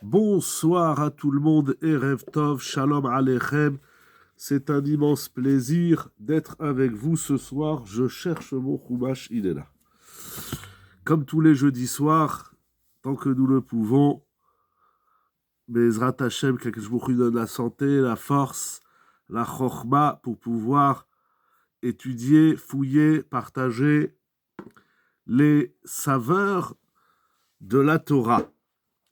Bonsoir à tout le monde, Erev Tov, Shalom Aleichem. C'est un immense plaisir d'être avec vous ce soir. Je cherche mon Chumash, il est là. Comme tous les jeudis soirs, tant que nous le pouvons, Bezrat Hashem, que je vous donne la santé, la force, la chorma pour pouvoir étudier, fouiller, partager les saveurs de la Torah.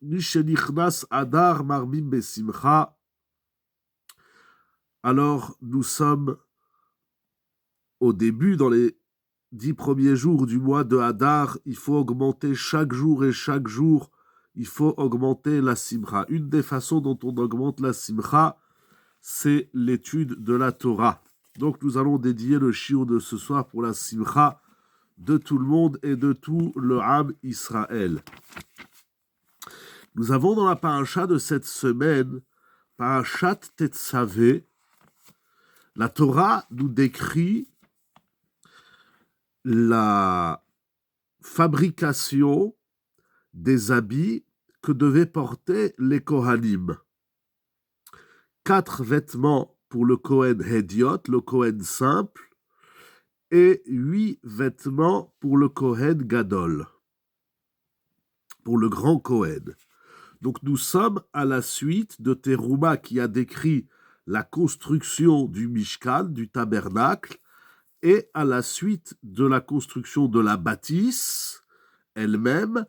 Mishenichnas Adar Marbim Besimcha. Alors, nous sommes au début, dans les 10 premiers jours du mois de Hadar. Il faut augmenter chaque jour et chaque jour, il faut augmenter la simcha. Une des façons dont on augmente la simcha, c'est l'étude de la Torah. Donc, nous allons dédier le shiur de ce soir pour la simcha de tout le monde et de tout le Ham Israël. Nous avons dans la paracha de cette semaine, parachat Tetzavé, la Torah nous décrit la fabrication des habits que devaient porter les Kohanim. 4 vêtements pour le Kohen Hédiot, le Kohen simple, et 8 vêtements pour le Kohen Gadol, pour le grand Kohen. Donc nous sommes à la suite de Teruma qui a décrit la construction du Mishkan, du tabernacle, et à la suite de la construction de la bâtisse elle-même,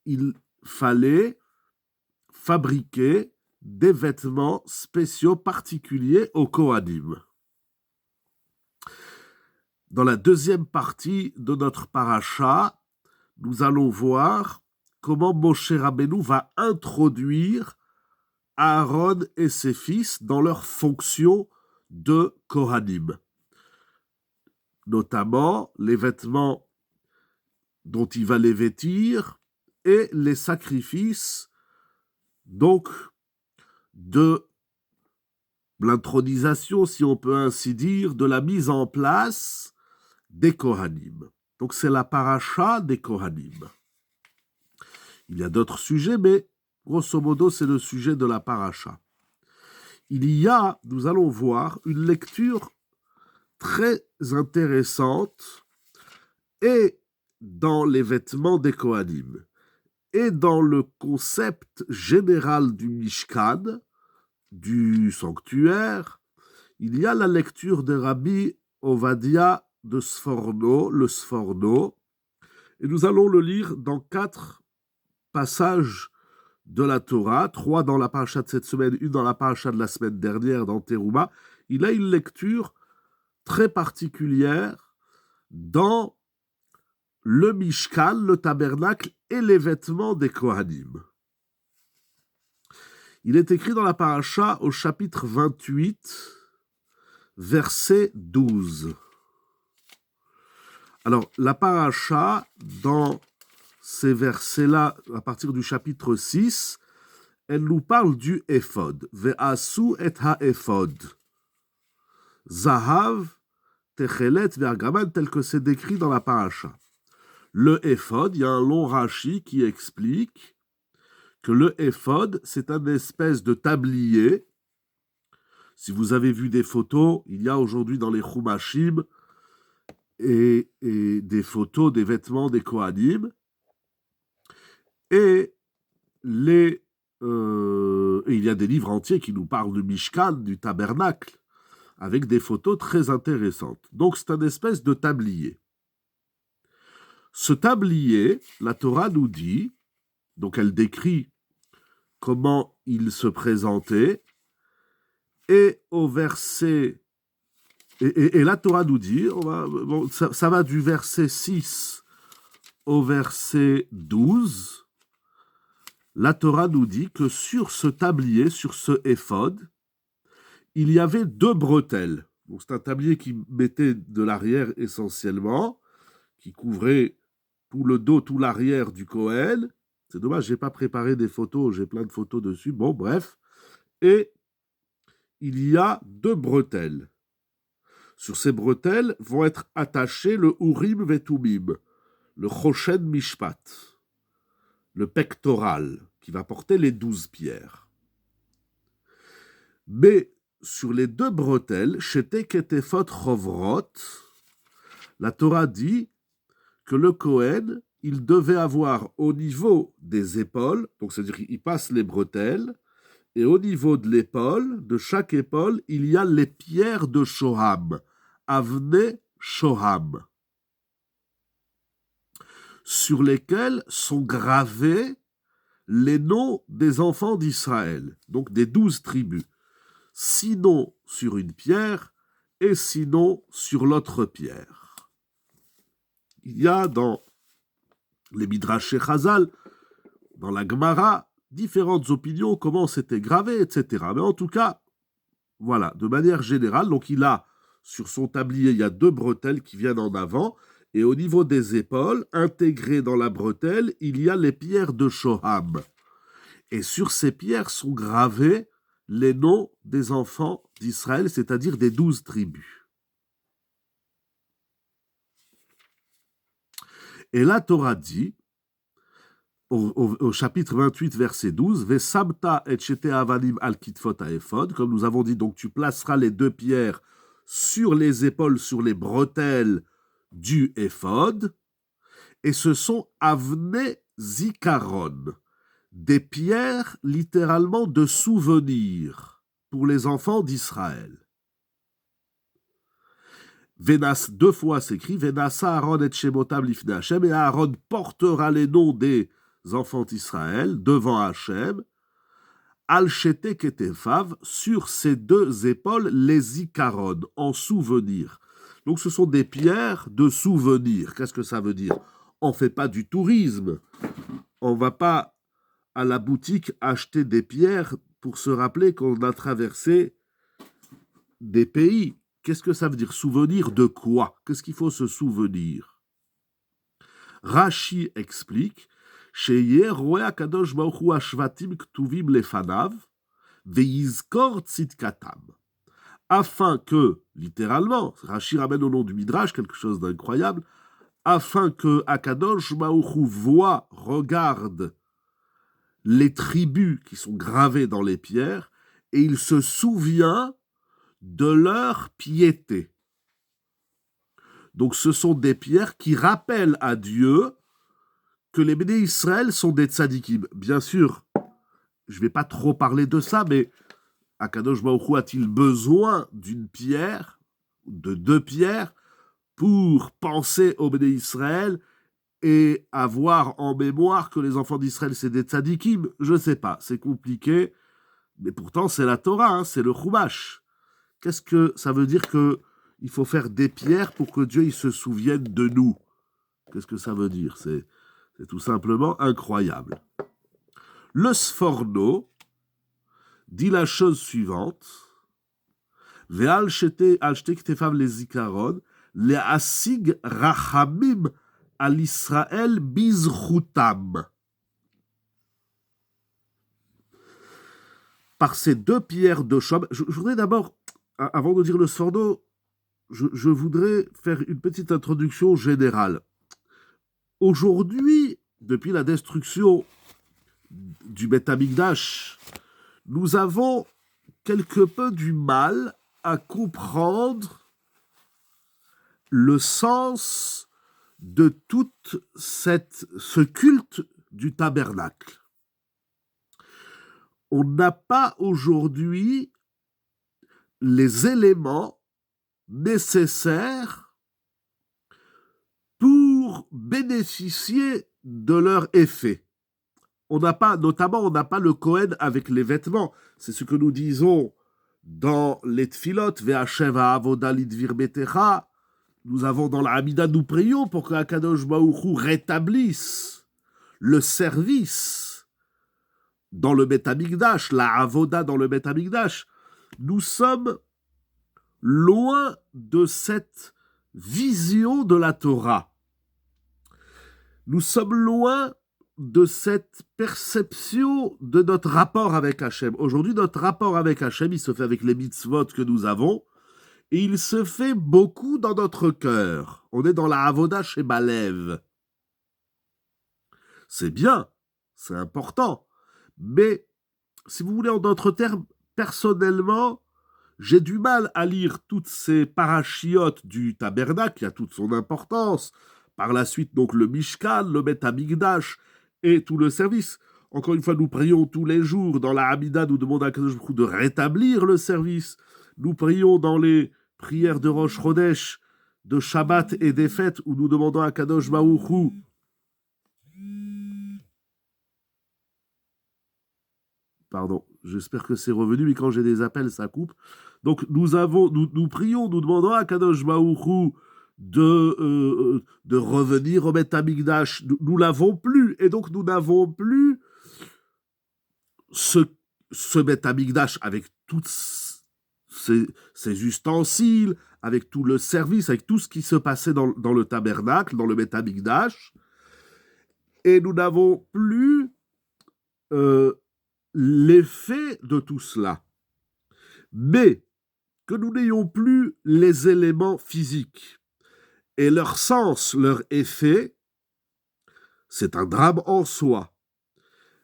il fallait fabriquer des vêtements spéciaux particuliers aux Kohanim. Dans la deuxième partie de notre paracha, nous allons voir comment Moshe Rabbeinu va introduire Aaron et ses fils dans leur fonction de Kohanim. Notamment les vêtements dont il va les vêtir et les sacrifices, donc, de l'intronisation, si on peut ainsi dire, de la mise en place des Kohanim. Donc c'est la paracha des Kohanim. Il y a d'autres sujets, mais grosso modo, c'est le sujet de la paracha. Nous allons voir, une lecture très intéressante et dans les vêtements des Kohanim et dans le concept général du Mishkan, du sanctuaire. Il y a la lecture de Rabbi Ovadia de Sforno, le Sforno, et nous allons le lire dans 4 passages de la Torah, 3 dans la paracha de cette semaine, 1 dans la paracha de la semaine dernière dans Teruma. Il a une lecture très particulière dans le Mishkan, le tabernacle et les vêtements des Kohanim. Il est écrit dans la paracha au chapitre 28, verset 12. Alors, la paracha, dans ces versets-là, à partir du chapitre 6, elle nous parle du éphod. Ve'asu et ha-éphod. Zahav, techelet, ve'argaman, tel que c'est décrit dans la paracha. Le éphod, il y a un long rashi qui explique que le éphod, c'est une espèce de tablier. Si vous avez vu des photos, il y a aujourd'hui dans les Chumashim et des photos des vêtements des Kohanim. Et il y a des livres entiers qui nous parlent du Mishkan, du tabernacle, avec des photos très intéressantes. Donc c'est une espèce de tablier. Ce tablier, la Torah nous dit, donc elle décrit comment il se présentait, et au verset, et la Torah nous dit, ça va du verset 6 au verset 12, la Torah nous dit que sur ce tablier, sur ce éphod, il y avait 2 bretelles. Donc c'est un tablier qui mettait de l'arrière essentiellement, qui couvrait tout le dos, tout l'arrière du Kohen. C'est dommage, j'ai pas préparé des photos, j'ai plein de photos dessus. Bon, bref. Et il y a 2 bretelles. Sur ces bretelles vont être attachés le Urim Vetumim, le Choshen Mishpat, le pectoral. qui va porter les 12 pierres. Mais sur les 2 bretelles, Shete Ketefot Chovrot, la Torah dit que le Kohen, il devait avoir au niveau des épaules, donc c'est-à-dire qu'il passe les bretelles, et au niveau de l'épaule, de chaque épaule, il y a les pierres de Shoham, Avne Shoham, sur lesquelles sont gravés les noms des enfants d'Israël, donc des 12 tribus, sinon sur une pierre et sinon sur l'autre pierre. Il y a dans les Midrash Chazal, dans la Gemara, différentes opinions, comment c'était gravé, etc. Mais en tout cas, voilà, de manière générale, donc il a, sur son tablier, il y a 2 bretelles qui viennent en avant, et au niveau des épaules, intégrées dans la bretelle, il y a les pierres de Shoham. Et sur ces pierres sont gravés les noms des enfants d'Israël, c'est-à-dire des 12 tribus. Et la Torah dit, au chapitre 28, verset 12, « Vesamta et shete avanim al kitfot haephod » comme nous avons dit, donc tu placeras les 2 pierres sur les épaules, sur les bretelles du éphod, et ce sont avne zikaron, des pierres littéralement de souvenirs pour les enfants d'Israël. Venas, 2 fois s'écrit, Venasa Aaron et Shemotam lifnei Hashem, et Aaron portera les noms des enfants d'Israël devant Hashem, al shete ketefav, sur ses 2 épaules, les zikaron, en souvenir. Donc ce sont des pierres de souvenir. Qu'est-ce que ça veut dire? On ne fait pas du tourisme. On ne va pas à la boutique acheter des pierres pour se rappeler qu'on a traversé des pays. Qu'est-ce que ça veut dire? Souvenir de quoi? Qu'est-ce qu'il faut se souvenir? Rashi explique, Sheye roe akadosh baruch hu hashvatim ktuvim lefanav veizkor tzidkatam. Afin que, littéralement, Rashi ramène au nom du Midrash quelque chose d'incroyable, afin que Akadosh Baruch Hu voit, regarde les tribus qui sont gravées dans les pierres, et il se souvient de leur piété. Donc ce sont des pierres qui rappellent à Dieu que les béné Israël sont des tzadikim. Bien sûr, je ne vais pas trop parler de ça, mais Akadosh Baruch Hu a-t-il besoin d'une pierre, de 2 pierres, pour penser aux béné Israël et avoir en mémoire que les enfants d'Israël, c'est des tzadikim? Je ne sais pas, c'est compliqué, mais pourtant c'est la Torah, hein, c'est le Chumash. Qu'est-ce que ça veut dire qu'il faut faire des pierres pour que Dieu il se souvienne de nous? Qu'est-ce que ça veut dire? C'est tout simplement incroyable. Le Sforno dit la chose suivante, « Ve'al shete al shte ktefav lezikaron, le'asig rachamim al Israël bizchutam. » Par ces 2 pierres de Shoham, je voudrais d'abord, avant de dire le Sforno, je voudrais faire une petite introduction générale. Aujourd'hui, depuis la destruction du Beth Amikdash, nous avons quelque peu du mal à comprendre le sens de tout ce culte du tabernacle. On n'a pas aujourd'hui les éléments nécessaires pour bénéficier de leur effet. On n'a pas le Kohen avec les vêtements. C'est ce que nous disons dans les Tfilot, Ve'ashev ha'avoda lidvir betecha. Nous avons dans la Hamida, nous prions pour que Akadosh Baruch Hu rétablisse le service dans le Beth Amikdash, la avoda dans le Beth Amikdash. Nous sommes loin de cette vision de la Torah. Nous sommes loin de cette perception de notre rapport avec Hachem. Aujourd'hui, notre rapport avec Hachem, il se fait avec les mitzvot que nous avons, et il se fait beaucoup dans notre cœur. On est dans la avoda shebalev. C'est bien, c'est important, Mais, si vous voulez, en d'autres termes, personnellement, j'ai du mal à lire toutes ces parachiotes du tabernacle, qui a toute son importance. Par la suite, donc, le Mishkan, le Beth Amikdash et tout le service. Encore une fois, nous prions tous les jours. Dans la Hamida, nous demandons à Kadosh Baruch Hu de rétablir le service. Nous prions dans les prières de Rosh Chodesh, de Shabbat et des fêtes, où nous demandons à Kadosh Baruch Hu. Pardon, j'espère que c'est revenu, mais quand j'ai des appels, ça coupe. Donc nous prions, nous demandons à Kadosh Baruch Hu de revenir au Beth Amikdash. Nous l'avons plus, et donc nous n'avons plus ce Beth Amikdash avec tous ces ustensiles, avec tout le service, avec tout ce qui se passait dans le tabernacle, dans le Beth Amikdash, et nous n'avons plus l'effet de tout cela. Mais que nous n'ayons plus les éléments physiques et leur sens, leur effet, c'est un drame en soi.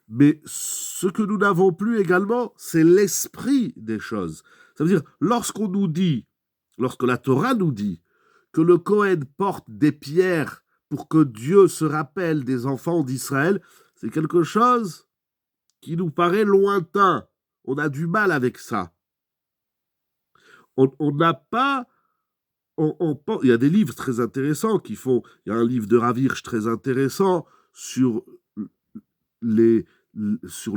Mais ce que nous n'avons plus également, c'est l'esprit des choses. Ça veut dire, lorsque la Torah nous dit que le Kohen porte des pierres pour que Dieu se rappelle des enfants d'Israël, c'est quelque chose qui nous paraît lointain. On a du mal avec ça. On n'a pas... il y a des livres très intéressants qui font... Il y a un livre de Rav Hirsch très intéressant sur le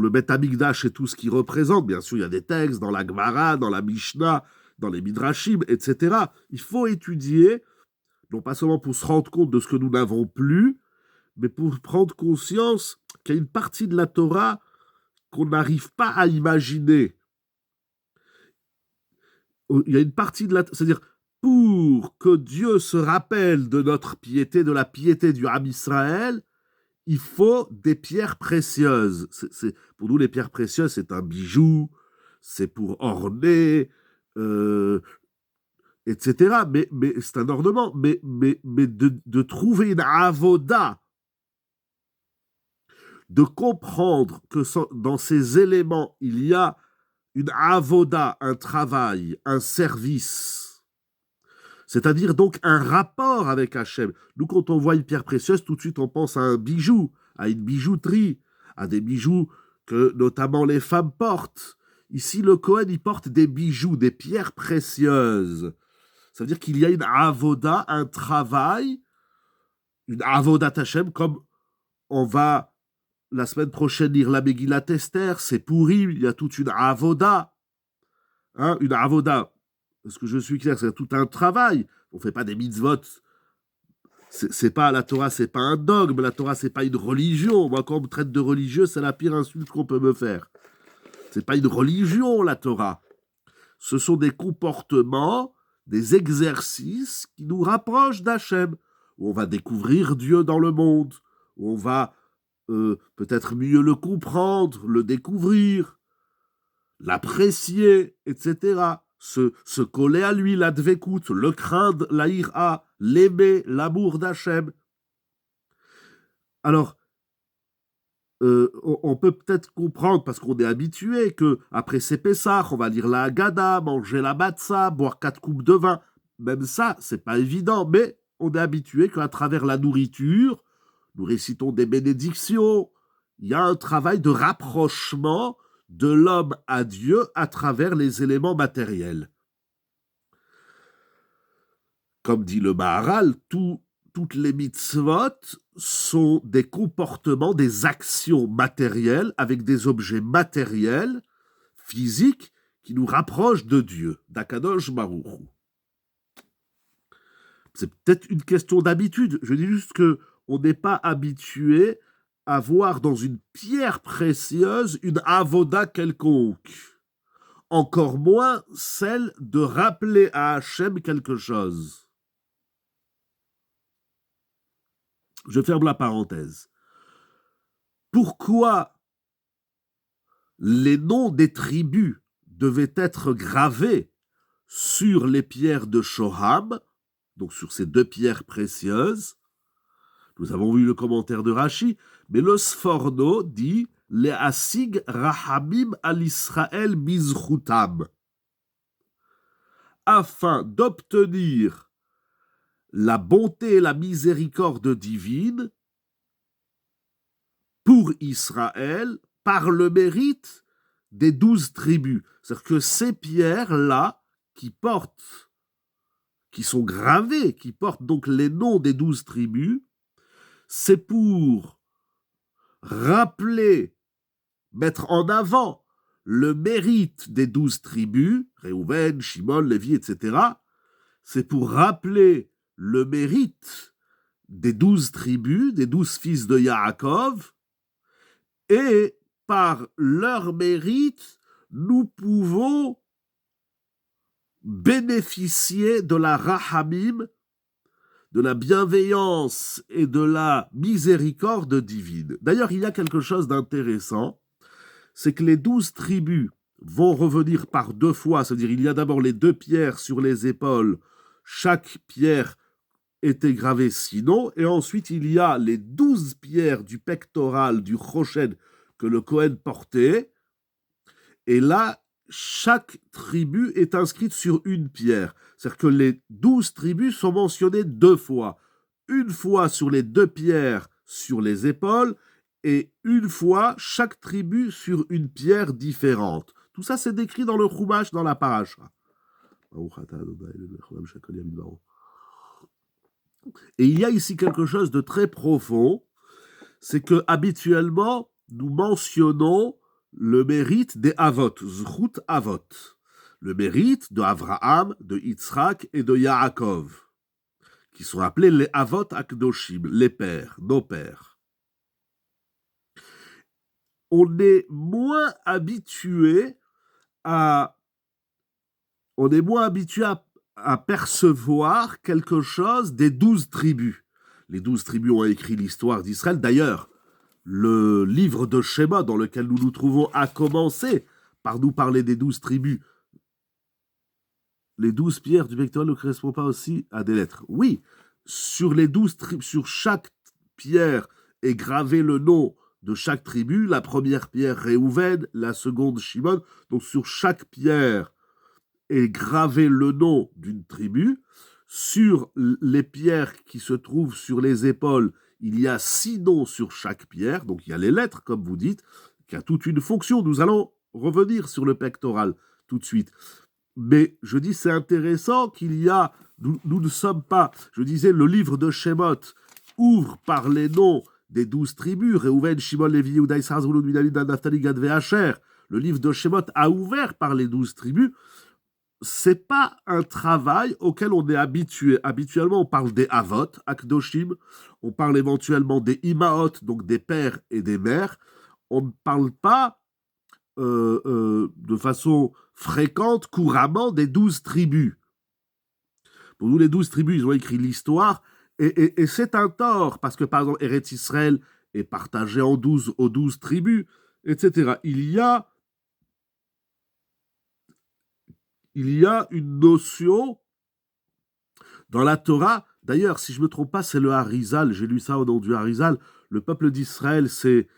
Beth Amikdash et tout ce qu'il représente. Bien sûr, il y a des textes dans la Gemara, dans la Mishnah, dans les Midrashim, etc. Il faut étudier, non pas seulement pour se rendre compte de ce que nous n'avons plus, mais pour prendre conscience qu'il y a une partie de la Torah qu'on n'arrive pas à imaginer. Il y a une partie de la... C'est-à-dire, pour que Dieu se rappelle de notre piété, de la piété du Ham Israël, il faut des pierres précieuses. Pour nous, les pierres précieuses, c'est un bijou, c'est pour orner, etc. Mais c'est un ornement. Mais de trouver une avoda, de comprendre que dans ces éléments, il y a une avoda, un travail, un service, c'est-à-dire donc un rapport avec Hachem. Nous, quand on voit une pierre précieuse, tout de suite on pense à un bijou, à une bijouterie, à des bijoux que notamment les femmes portent. Ici, le Kohen, il porte des bijoux, des pierres précieuses. Ça veut dire qu'il y a une avoda, un travail, une avodat Hachem, comme on va la semaine prochaine lire la Megillat Esther, c'est pourri, il y a toute une avoda. Une avoda, parce que je suis clair, c'est tout un travail. On ne fait pas des mitzvot. C'est pas la Torah, c'est pas un dogme. La Torah, c'est pas une religion. Moi, quand on me traite de religieux, c'est la pire insulte qu'on peut me faire. C'est pas une religion, la Torah. Ce sont des comportements, des exercices qui nous rapprochent d'Hachem, où on va découvrir Dieu dans le monde, où on va peut-être mieux le comprendre, le découvrir, l'apprécier, etc. Se coller à lui, la dvekout, le craindre, la ira, l'aimer, l'amour d'Hachem. Alors, on peut peut-être comprendre, parce qu'on est habitué, que après c'est Pessah, on va lire la Haggadah, manger la matzah, boire 4 coupes de vin. Même ça, c'est pas évident, mais on est habitué qu'à travers la nourriture, nous récitons des bénédictions. Il y a un travail de rapprochement de l'homme à Dieu à travers les éléments matériels. Comme dit le Maharal, toutes les mitzvot sont des comportements, des actions matérielles avec des objets matériels, physiques, qui nous rapprochent de Dieu, d'Akadosh Baruch Hu. C'est peut-être une question d'habitude. Je dis juste qu'on n'est pas habitué à voir dans une pierre précieuse une avoda quelconque. Encore moins celle de rappeler à Hachem quelque chose. Je ferme la parenthèse. Pourquoi les noms des tribus devaient être gravés sur les pierres de Shoham, donc sur ces 2 pierres précieuses? Nous avons vu le commentaire de Rashi, mais le Sforno dit les asig rahamim al Israël bizchutam, afin d'obtenir la bonté et la miséricorde divine pour Israël par le mérite des 12 tribus. C'est-à-dire que ces pierres-là qui sont gravées, qui portent donc les noms des 12 tribus, c'est pour rappeler, mettre en avant le mérite des 12 tribus, Réhouven, Shimon, Lévi, etc. C'est pour rappeler le mérite des 12 tribus, des 12 fils de Yaakov, et par leur mérite, nous pouvons bénéficier de la rahamim, de la bienveillance et de la miséricorde divine. D'ailleurs, il y a quelque chose d'intéressant, c'est que les 12 tribus vont revenir par 2 fois, c'est-à-dire il y a d'abord les 2 pierres sur les épaules, chaque pierre était gravée sinon, et ensuite il y a les 12 pierres du pectoral, du choshen, que le Kohen portait, et là, chaque tribu est inscrite sur une pierre. C'est-à-dire que les 12 tribus sont mentionnées 2 fois. Une fois sur les 2 pierres sur les épaules, et une fois chaque tribu sur une pierre différente. Tout ça, c'est décrit dans le Chumash, dans la paracha. Et il y a ici quelque chose de très profond, c'est que habituellement, nous mentionnons le mérite des Avot, Zchut Avot, le mérite de Avraham, de Yitzhak et de Yaakov, qui sont appelés les Avot Akdoshim, les pères, nos pères. On est moins habitué à percevoir quelque chose des 12 tribus. Les 12 tribus ont écrit l'histoire d'Israël. D'ailleurs, le livre de Shema dans lequel nous nous trouvons a commencé par nous parler des 12 tribus. Les 12 pierres du pectoral ne correspondent pas aussi à des lettres. Oui, sur les 12 tribus, sur chaque pierre est gravé le nom de chaque tribu. La première pierre Réhouven, la seconde Shimon. Donc sur chaque pierre est gravé le nom d'une tribu. Sur les pierres qui se trouvent sur les épaules, il y a 6 noms sur chaque pierre, donc il y a les lettres, comme vous dites, qui a toute une fonction. Nous allons revenir sur le pectoral tout de suite. Mais je dis, c'est intéressant qu'il y a, nous ne sommes pas, je disais, le livre de Shemot ouvre par les noms des 12 tribus, Réhouven, Shimon, Lévi, Yehuda, Issachar, Zvulun, Binyamin, Dan, Naphtali, Gad, Asher. Le livre de Shemot a ouvert par les 12 tribus. C'est pas un travail auquel on est habitué. Habituellement, on parle des Avot, Akdoshim, on parle éventuellement des Imaot, donc des pères et des mères. On ne parle pas de façon fréquente, couramment, des 12 tribus. Pour nous, les 12 tribus, ils ont écrit l'histoire, et c'est un tort, parce que, par exemple, Eretz Israël est partagé en 12 aux 12 tribus, etc. Il y a une notion dans la Torah, d'ailleurs, si je ne me trompe pas, c'est le Harizal, j'ai lu ça au nom du Harizal, le peuple d'Israël, c'est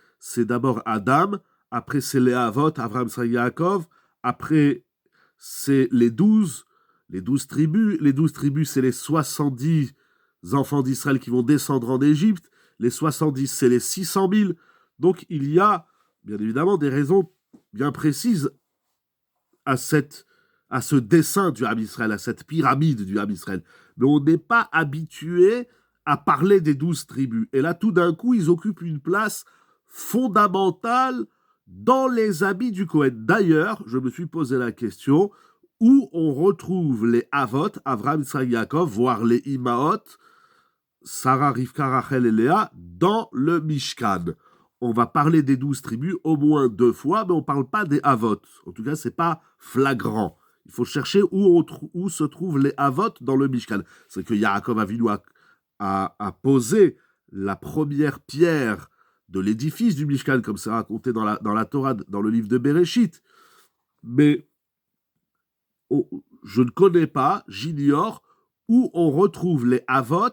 d'abord Adam, après c'est les Avot, Avraham, Sarah, Yaakov, après c'est les 12 tribus, les 12 tribus, c'est les 70 enfants d'Israël qui vont descendre en Égypte, les 70, c'est les 600 000, donc il y a, bien évidemment, des raisons bien précises à ce dessin du Ham Israël, à cette pyramide du Ham Israël. Mais on n'est pas habitué à parler des 12 tribus. Et là, tout d'un coup, ils occupent une place fondamentale dans les habits du Kohen. D'ailleurs, je me suis posé la question, où on retrouve les Avot, Avraham, Yitzhak, Yaakov, voire les Imaot, Sarah, Rivka, Rachel et Léa, dans le Mishkan. On va parler des 12 tribus au moins 2 fois, mais on ne parle pas des Avot. En tout cas, ce n'est pas flagrant. Il faut chercher où se trouvent les Avot dans le Mishkan. C'est que Yaakov Avinu a posé la première pierre de l'édifice du Mishkan, comme c'est raconté dans la Torah, dans le livre de Bereshit. Mais je ne connais pas, j'ignore, où on retrouve les Avot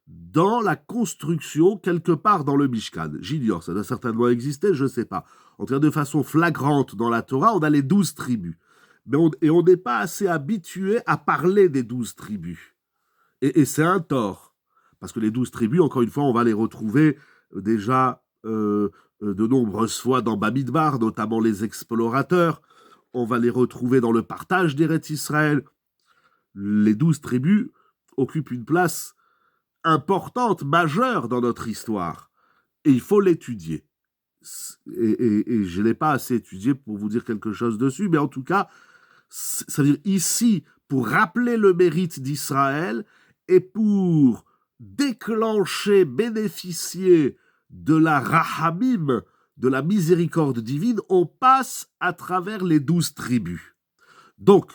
dans la construction, quelque part dans le Mishkan. J'ignore, ça doit certainement exister, je ne sais pas. en tout cas de façon flagrante dans la Torah, on a les 12 tribus. Mais on n'est pas assez habitué à parler des 12 tribus. Et c'est un tort. Parce que les 12 tribus, encore une fois, on va les retrouver déjà de nombreuses fois dans Bamidbar, notamment les explorateurs. On va les retrouver dans le partage d'Eretz Israël. Les 12 tribus occupent une place importante, majeure dans notre histoire. Et il faut l'étudier. Et je ne l'ai pas assez étudié pour vous dire quelque chose dessus, mais en tout cas, ça veut dire ici, pour rappeler le mérite d'Israël et pour déclencher, bénéficier de la rahamim, de la miséricorde divine, on passe à travers les 12 tribus. Donc,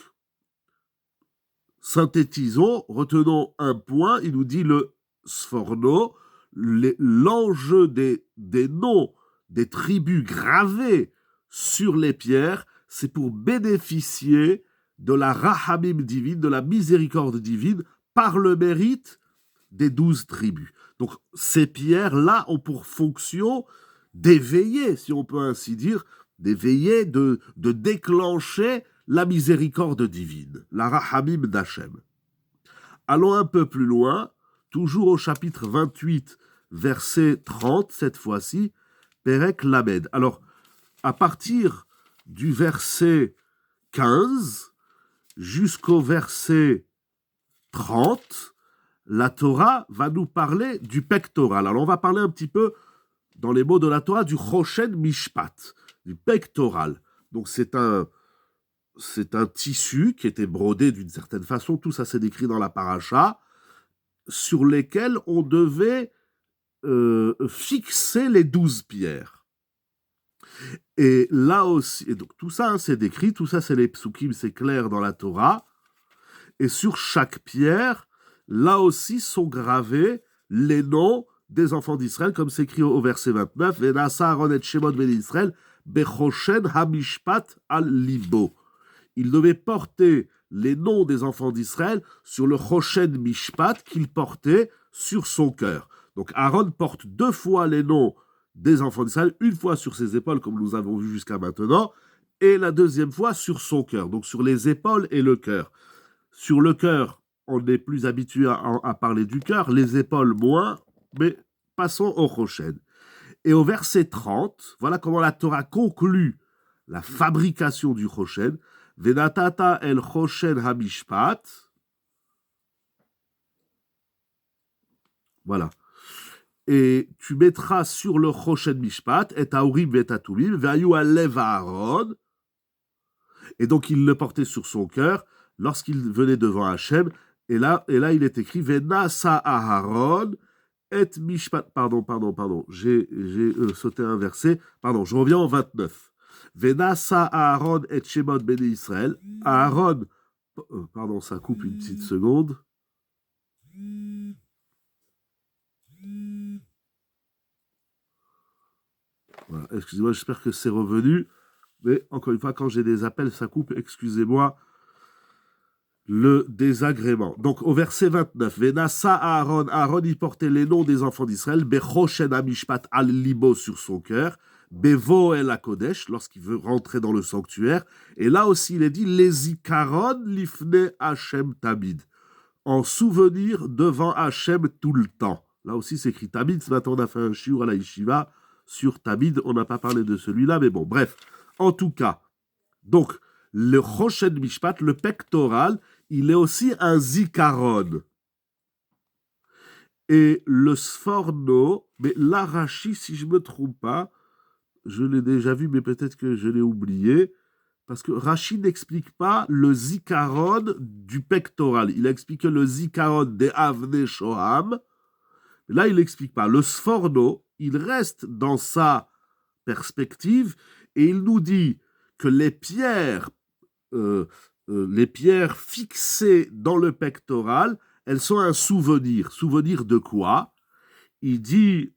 synthétisons, retenons un point, il nous dit le Sforno, l'enjeu des noms des tribus gravés sur les pierres, c'est pour bénéficier de la rahamim divine, de la miséricorde divine, par le mérite des 12 tribus. Donc ces pierres-là ont pour fonction d'éveiller, si on peut ainsi dire, d'éveiller, de déclencher la miséricorde divine, la rahamim d'Hachem. Allons un peu plus loin, toujours au chapitre 28, verset 30, cette fois-ci, Perek Lamed. Alors, à partir du verset 15 jusqu'au verset 30, la Torah va nous parler du pectoral. Alors, on va parler un petit peu, dans les mots de la Torah, du Choshen Mishpat, du pectoral. Donc, c'est un tissu qui était brodé d'une certaine façon, tout ça c'est décrit dans la paracha, sur lesquels on devait fixer les 12 pierres. Et là aussi, et donc tout ça c'est décrit, tout ça c'est les psukim, c'est clair dans la Torah, et sur chaque pierre, là aussi sont gravés les noms des enfants d'Israël, comme c'est écrit au verset 29, « Venasa Aaron et Shemot ben Israël, bechoshen hamishpat al libo » Il devait porter les noms des enfants d'Israël sur le Choshen Mishpat qu'il portait sur son cœur. Donc Aaron porte 2 fois les noms des enfants d'Israël, une fois sur ses épaules, comme nous avons vu jusqu'à maintenant, et la deuxième fois sur son cœur, donc sur les épaules et le cœur. Sur le cœur, on est plus habitué à parler du cœur, les épaules moins, mais passons au Choshen. Et au verset 30, voilà comment la Torah conclut la fabrication du Choshen. Venatata el Choshen hamishpat. Voilà. Et tu mettras sur le Choshen Mishpat et Aourim et Atumim, ve'ayu alev Aaron. Et donc il le portait sur son cœur lorsqu'il venait devant Hachem. Et là il est écrit Venasa Aaron et Mishpat. Pardon. J'ai sauté un verset. Pardon, je reviens au 29. Venasa Aaron et Shemot ben Israël. Aaron. Pardon, ça coupe une petite seconde. Voilà, excusez-moi, j'espère que c'est revenu. Mais encore une fois, quand j'ai des appels, ça coupe. Excusez-moi le désagrément. Donc au verset 29, Venasa Aaron, Aaron y portait les noms des enfants d'Israël, Bechoshen Amishpat al Libo sur son cœur, Bevo el Akodesh, lorsqu'il veut rentrer dans le sanctuaire. Et là aussi, il est dit, les Ikaron lifne Hachem Tamid, en souvenir devant Hachem tout le temps. Là aussi, c'est écrit Tamid. Ce matin, on a fait un shiur à la yeshiva sur Tamid. On n'a pas parlé de celui-là, mais bon, bref. En tout cas, donc, le Choshen Mishpat, le pectoral, il est aussi un zikaron. Et le sforno, mais l'arachi, si je ne me trompe pas, je l'ai déjà vu, mais peut-être que je l'ai oublié, parce que Rashi n'explique pas le zikaron du pectoral. Il explique le zikaron des Avne Shoham. Là, il n'explique pas. Le sforno, il reste dans sa perspective et il nous dit que les pierres fixées dans le pectoral, elles sont un souvenir. Souvenir de quoi? Il dit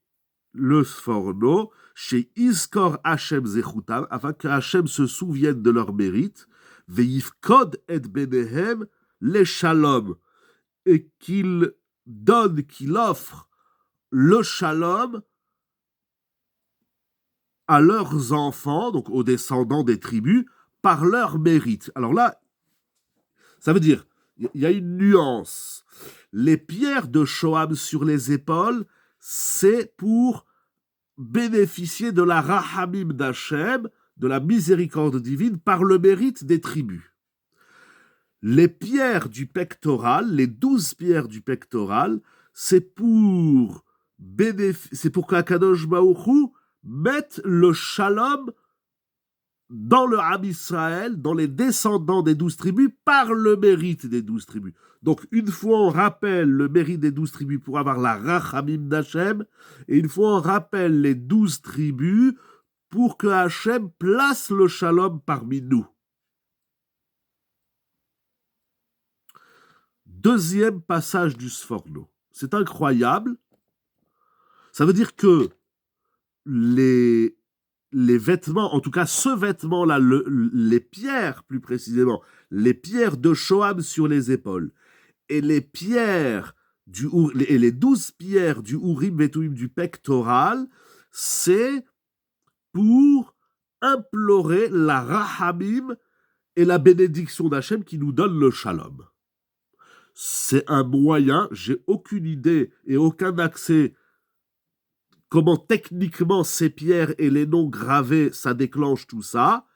le sforno, chez Iskor Hachem Zechutam, afin que Hachem se souvienne de leur mérite, Veifkod et Benehem les Shalom, et qu'il donne, qu'il offre le Shalom à leurs enfants, donc aux descendants des tribus, par leur mérite. Alors là, ça veut dire, il y a une nuance. Les pierres de Shoham sur les épaules, c'est pour bénéficier de la rahamim d'Hachem, de la miséricorde divine, par le mérite des tribus. Les pierres du pectoral, les 12 pierres du pectoral, c'est pour qu'Akadosh Baruch Hu mette le shalom dans le Ham Israël, dans les descendants des 12 tribus, par le mérite des 12 tribus. Donc, une fois on rappelle le mérite des 12 tribus pour avoir la rachamim d'Hachem, et une fois on rappelle les 12 tribus pour que Hachem place le shalom parmi nous. Deuxième passage du Sforno. C'est incroyable. Ça veut dire que les vêtements, en tout cas ce vêtement-là, les pierres plus précisément, les pierres de Shoham sur les épaules, et les pierres et les 12 pierres du Urim Vetuim du pectoral, c'est pour implorer la rahamim et la bénédiction d'Hachem qui nous donne le shalom. C'est un moyen, j'ai aucune idée et aucun accès comment techniquement ces pierres et les noms gravés, ça déclenche tout ça.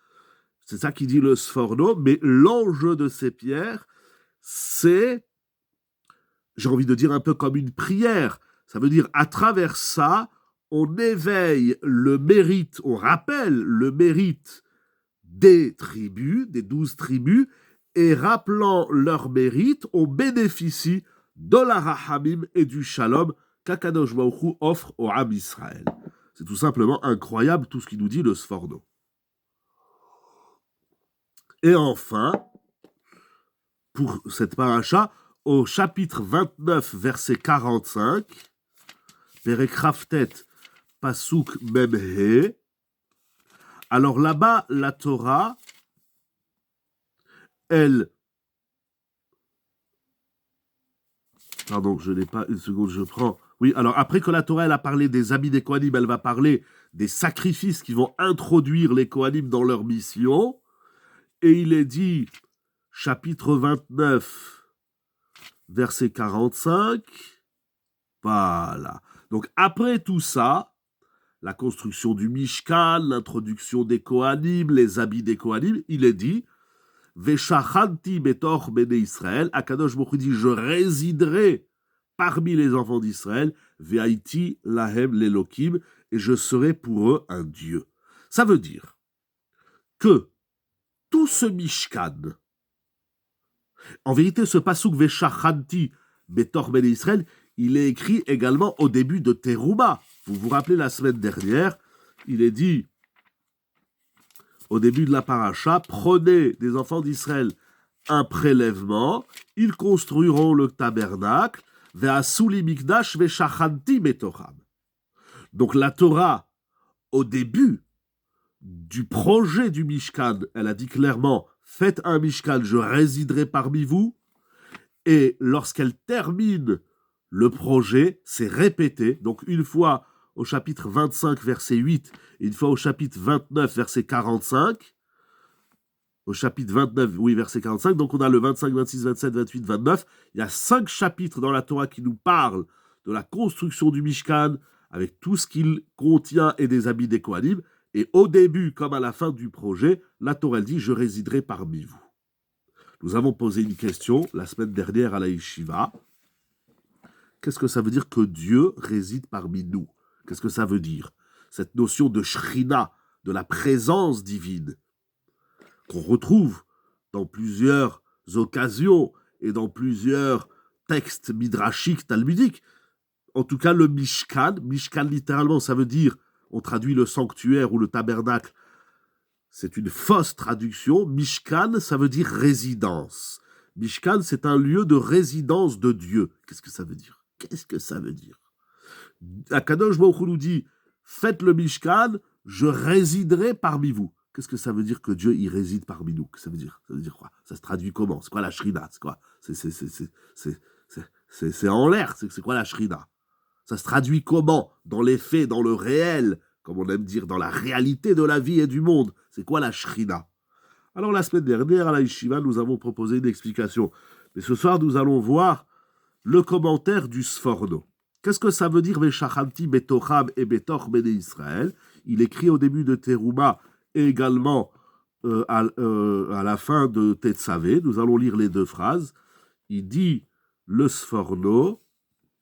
C'est ça qui dit le Sforno, mais l'enjeu de ces pierres, c'est, j'ai envie de dire un peu comme une prière. Ça veut dire, à travers ça, on éveille le mérite, on rappelle le mérite des tribus, des 12 tribus, et rappelant leur mérite, on bénéficie de la rahamim et du shalom qu'Akadosh Baruch Hu offre au Ham Israël. C'est tout simplement incroyable tout ce qu'il nous dit le Sforno. Et enfin, pour cette paracha, au chapitre 29, verset 45, Perek Raftet, Pasuk Memhe, alors là-bas, la Torah, elle... Pardon, je n'ai pas une seconde, je prends... Oui, alors après que la Torah elle a parlé des habits des Kohanim, elle va parler des sacrifices qui vont introduire les Kohanim dans leur mission. Et il est dit, chapitre 29, verset 45. Voilà. Donc après tout ça, la construction du Mishkan, l'introduction des Kohanim, les habits des Kohanim, il est dit, Veshachanti betor bene Israël, Akadosh Baruch Hu dit, je résiderai parmi les enfants d'Israël, Ve'aiti lahem lelokim, et je serai pour eux un Dieu. Ça veut dire que tout ce Mishkan, en vérité, ce pasuk Veshachanti betor bene Israël, il est écrit également au début de Teruma. Vous vous rappelez la semaine dernière, il est dit au début de la paracha, prenez des enfants d'Israël un prélèvement, ils construiront le tabernacle, ve'asuli mikdash ve'shachanti betocham. Donc la Torah, au début du projet du Mishkan, elle a dit clairement, faites un Mishkan, je résiderai parmi vous, et lorsqu'elle termine le projet, c'est répété, donc une fois au chapitre 25, verset 8, et une fois au chapitre 29, verset 45, au chapitre 29, oui, verset 45, donc on a le 25, 26, 27, 28, 29, il y a 5 chapitres dans la Torah qui nous parlent de la construction du Mishkan, avec tout ce qu'il contient et des habits des Kohanim, et au début, comme à la fin du projet, la Torah dit « Je résiderai parmi vous ». Nous avons posé une question la semaine dernière à la Yeshiva. Qu'est-ce que ça veut dire que Dieu réside parmi nous? Qu'est-ce que ça veut dire? Cette notion de Shrina, de la présence divine, qu'on retrouve dans plusieurs occasions et dans plusieurs textes midrashiques, talmudiques. En tout cas, le Mishkan, Mishkan littéralement, ça veut dire, on traduit le sanctuaire ou le tabernacle, c'est une fausse traduction. Mishkan, ça veut dire résidence. Mishkan, c'est un lieu de résidence de Dieu. Qu'est-ce que ça veut dire? Qu'est-ce que ça veut dire? Akadosh Baruch Hu nous dit, faites le Mishkan, je résiderai parmi vous. Qu'est-ce que ça veut dire que Dieu y réside parmi nous? Ça veut dire quoi? Ça se traduit comment? C'est quoi la Shrina? C'est quoi? C'est en l'air. C'est quoi la Shrina? Ça se traduit comment? Dans les faits, dans le réel, comme on aime dire, dans la réalité de la vie et du monde. C'est quoi la Shrina? Alors la semaine dernière, à la Yeshiva, nous avons proposé une explication. Mais ce soir, nous allons voir le commentaire du Sforno. Qu'est-ce que ça veut dire Veshachanti betocham et betoch bene Israël? Il écrit au début de Teruma et également à la fin de Tetzavé. Nous allons lire les deux phrases. Il dit le Sforno.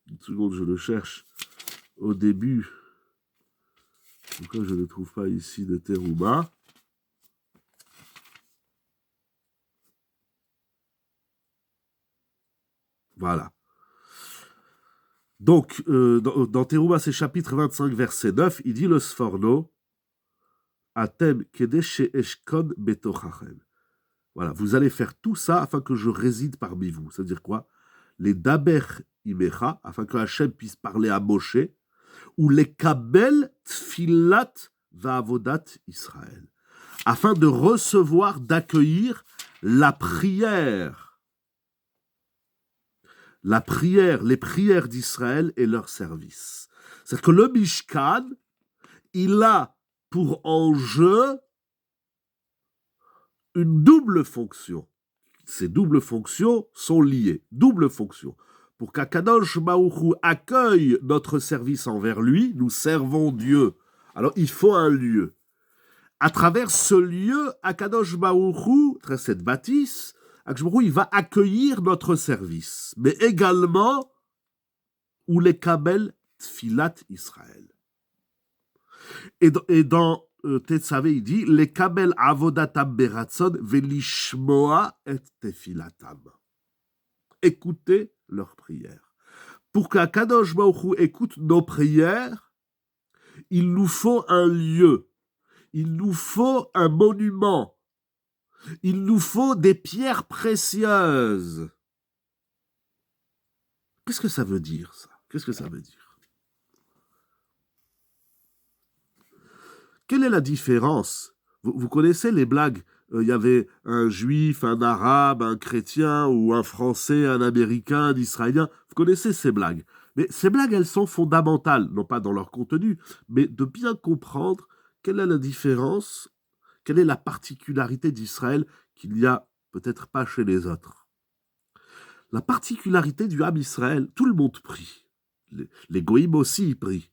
Une seconde, je le cherche au début. Pourquoi je ne le trouve pas ici de Teruma? Voilà. Donc, dans Teruma, c'est chapitre 25, verset 9, il dit le Sforno, Atem kedesh eshkon betochachem. Voilà, vous allez faire tout ça afin que je réside parmi vous. C'est-à-dire quoi? Les daber imecha, afin que Hachem puisse parler à Moshe, ou les kabel tfilat va'avodat Israël, afin de recevoir, d'accueillir la prière, les prières d'Israël et leur service. C'est-à-dire que le Mishkan, il a pour enjeu une double fonction. Ces doubles fonctions sont liées. Double fonction. Pour qu'Akadosh Baruch Hu accueille notre service envers lui, nous servons Dieu. Alors il faut un lieu. À travers ce lieu, Akadosh Baruch Hu, cette bâtisse, Akadosh Baruch Hu, il va accueillir notre service. Mais également, ou les kabel tfilat Israël. Et dans Tetzavé, il dit les kabel avodatam beratson velishmoa et tefilatam. Écoutez leurs prières. Pour qu'Akadosh Baruch Hu écoute nos prières, il nous faut un lieu, il nous faut un monument, il nous faut des pierres précieuses. Qu'est-ce que ça veut dire, ça? Qu'est-ce que ça veut dire? Quelle est la différence? Vous connaissez les blagues? Il y avait un juif, un arabe, un chrétien, ou un français, un américain, un israélien. Vous connaissez ces blagues. Mais ces blagues, elles sont fondamentales, non pas dans leur contenu, mais de bien comprendre quelle est la différence, quelle est la particularité d'Israël qu'il n'y a peut-être pas chez les autres. La particularité du Ham Israël, tout le monde prie. Les goïms aussi y prient.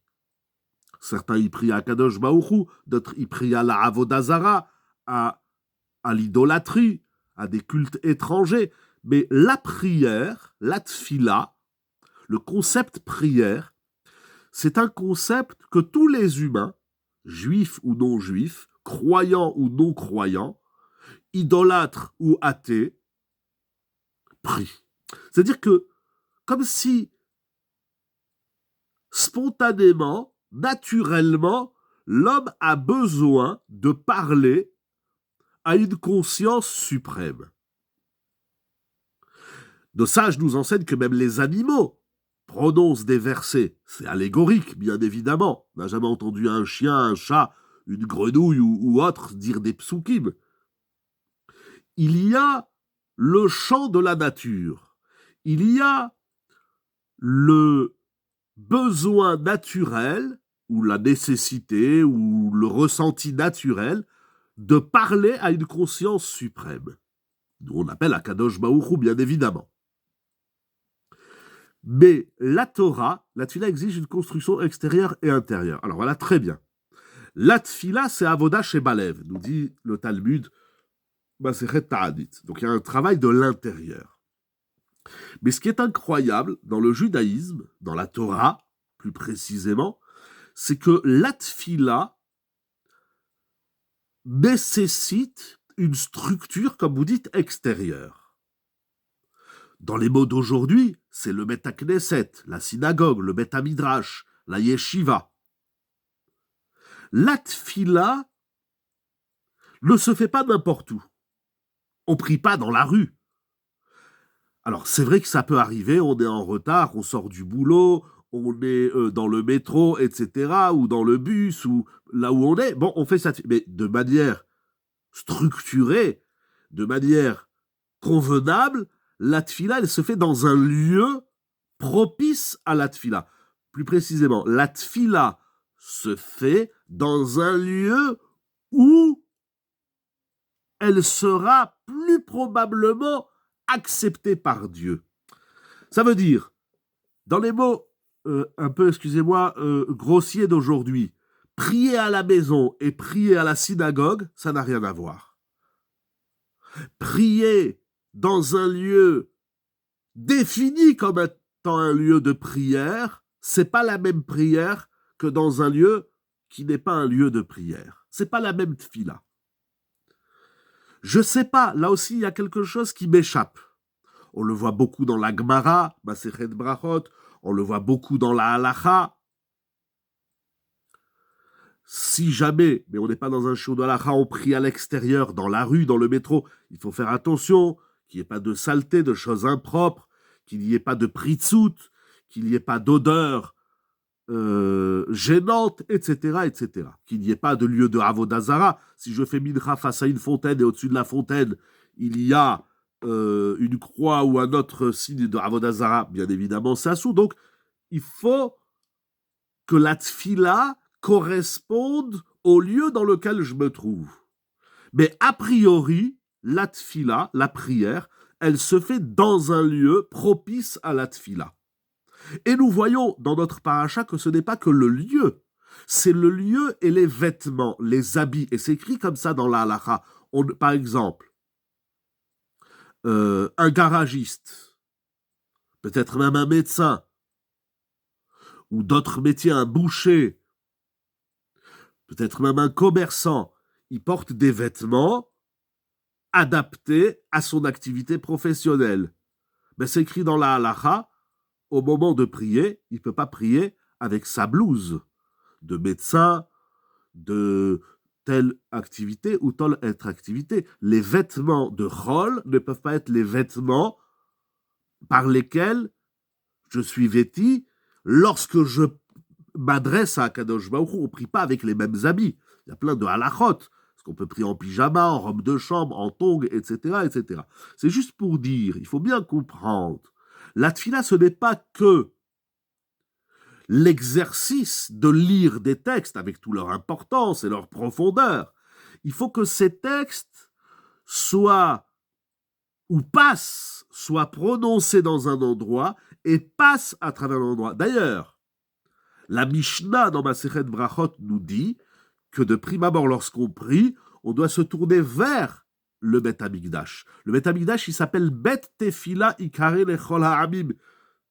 Certains y prient à Kadosh Baruch Hu, d'autres y prient à la Avodah Zara, à l'idolâtrie, à des cultes étrangers. Mais la prière, la tfila, le concept prière, c'est un concept que tous les humains, juifs ou non juifs, croyants ou non croyants, idolâtres ou athées, prient. C'est-à-dire que, comme si, spontanément, naturellement, l'homme a besoin de parler à une conscience suprême. Nos sages nous enseignent que même les animaux prononcent des versets. C'est allégorique, bien évidemment. On n'a jamais entendu un chien, un chat, une grenouille ou autre dire des psukim. Il y a le chant de la nature. Il y a le besoin naturel, ou la nécessité, ou le ressenti naturel, de parler à une conscience suprême. Nous, on appelle Akadosh Baruch Hu, bien évidemment. Mais la Torah, la tfila exige une construction extérieure et intérieure. Alors voilà, très bien. La tfila, c'est avoda shebalev, nous dit le Talmud, Masechet Ta'anit. Donc il y a un travail de l'intérieur. Mais ce qui est incroyable dans le judaïsme, dans la Torah, plus précisément, c'est que la tfila nécessite une structure, comme vous dites, extérieure. Dans les mots d'aujourd'hui, c'est le Bet HaKnesset, la synagogue, le Bet HaMidrash, la yeshiva. La tfila ne se fait pas n'importe où. On ne prie pas dans la rue. Alors, c'est vrai que ça peut arriver, on est en retard, on sort du boulot, on est dans le métro, etc., ou dans le bus, ou là où on est. Bon, on fait ça, mais de manière structurée, de manière convenable, la tfila, elle se fait dans un lieu propice à la tfila. Plus précisément, la tfila se fait dans un lieu où elle sera plus probablement acceptée par Dieu. Ça veut dire, dans les mots un peu, excusez-moi, grossiers d'aujourd'hui, prier à la maison et prier à la synagogue, ça n'a rien à voir. Prier dans un lieu défini comme étant un lieu de prière, c'est pas la même prière que dans un lieu qui n'est pas un lieu de prière. C'est pas la même tfila. Je sais pas, là aussi il y a quelque chose qui m'échappe. On le voit beaucoup dans la Gemara, Masechet Brachot, on le voit beaucoup dans la Halacha. Si jamais, mais on n'est pas dans un show de halacha, on prie à l'extérieur, dans la rue, dans le métro, il faut faire attention qu'il n'y ait pas de saleté, de choses impropres, qu'il n'y ait pas de pritzout, qu'il n'y ait pas d'odeur gênante, etc., etc. Qu'il n'y ait pas de lieu de Avodazara. Si je fais mincha face à une fontaine et au-dessus de la fontaine, il y a une croix ou un autre signe de Avodazara, bien évidemment, c'est assout. Donc, il faut que la tfila corresponde au lieu dans lequel je me trouve. Mais a priori, la tfila, la prière, elle se fait dans un lieu propice à la tfila. Et nous voyons dans notre paracha que ce n'est pas que le lieu, c'est le lieu et les vêtements, les habits. Et c'est écrit comme ça dans la halacha. Par exemple, un garagiste, peut-être même un médecin, ou d'autres métiers, un boucher, peut-être même un commerçant, il porte des vêtements adaptés à son activité professionnelle. Mais c'est écrit dans la halacha, au moment de prier, il ne peut pas prier avec sa blouse de médecin, de telle activité ou telle autre activité. Les vêtements de chol ne peuvent pas être les vêtements par lesquels je suis vêti lorsque je m'adresse à Akadosh Baruch Hu. On ne prie pas avec les mêmes habits. Il y a plein de halachot. Parce qu'on peut prier en pyjama, en robe de chambre, en tongs, etc., etc. C'est juste pour dire, il faut bien comprendre. La tfila, ce n'est pas que l'exercice de lire des textes avec toute leur importance et leur profondeur. Il faut que ces textes soient ou passent, soient prononcés dans un endroit et passent à travers l'endroit. D'ailleurs, la Mishnah dans Masechet Brachot nous dit que de prime abord, lorsqu'on prie, on doit se tourner vers le Bet Hamikdash. Le Bet Hamikdash, il s'appelle Bet Tefila Ikare Lechol Ha'amim.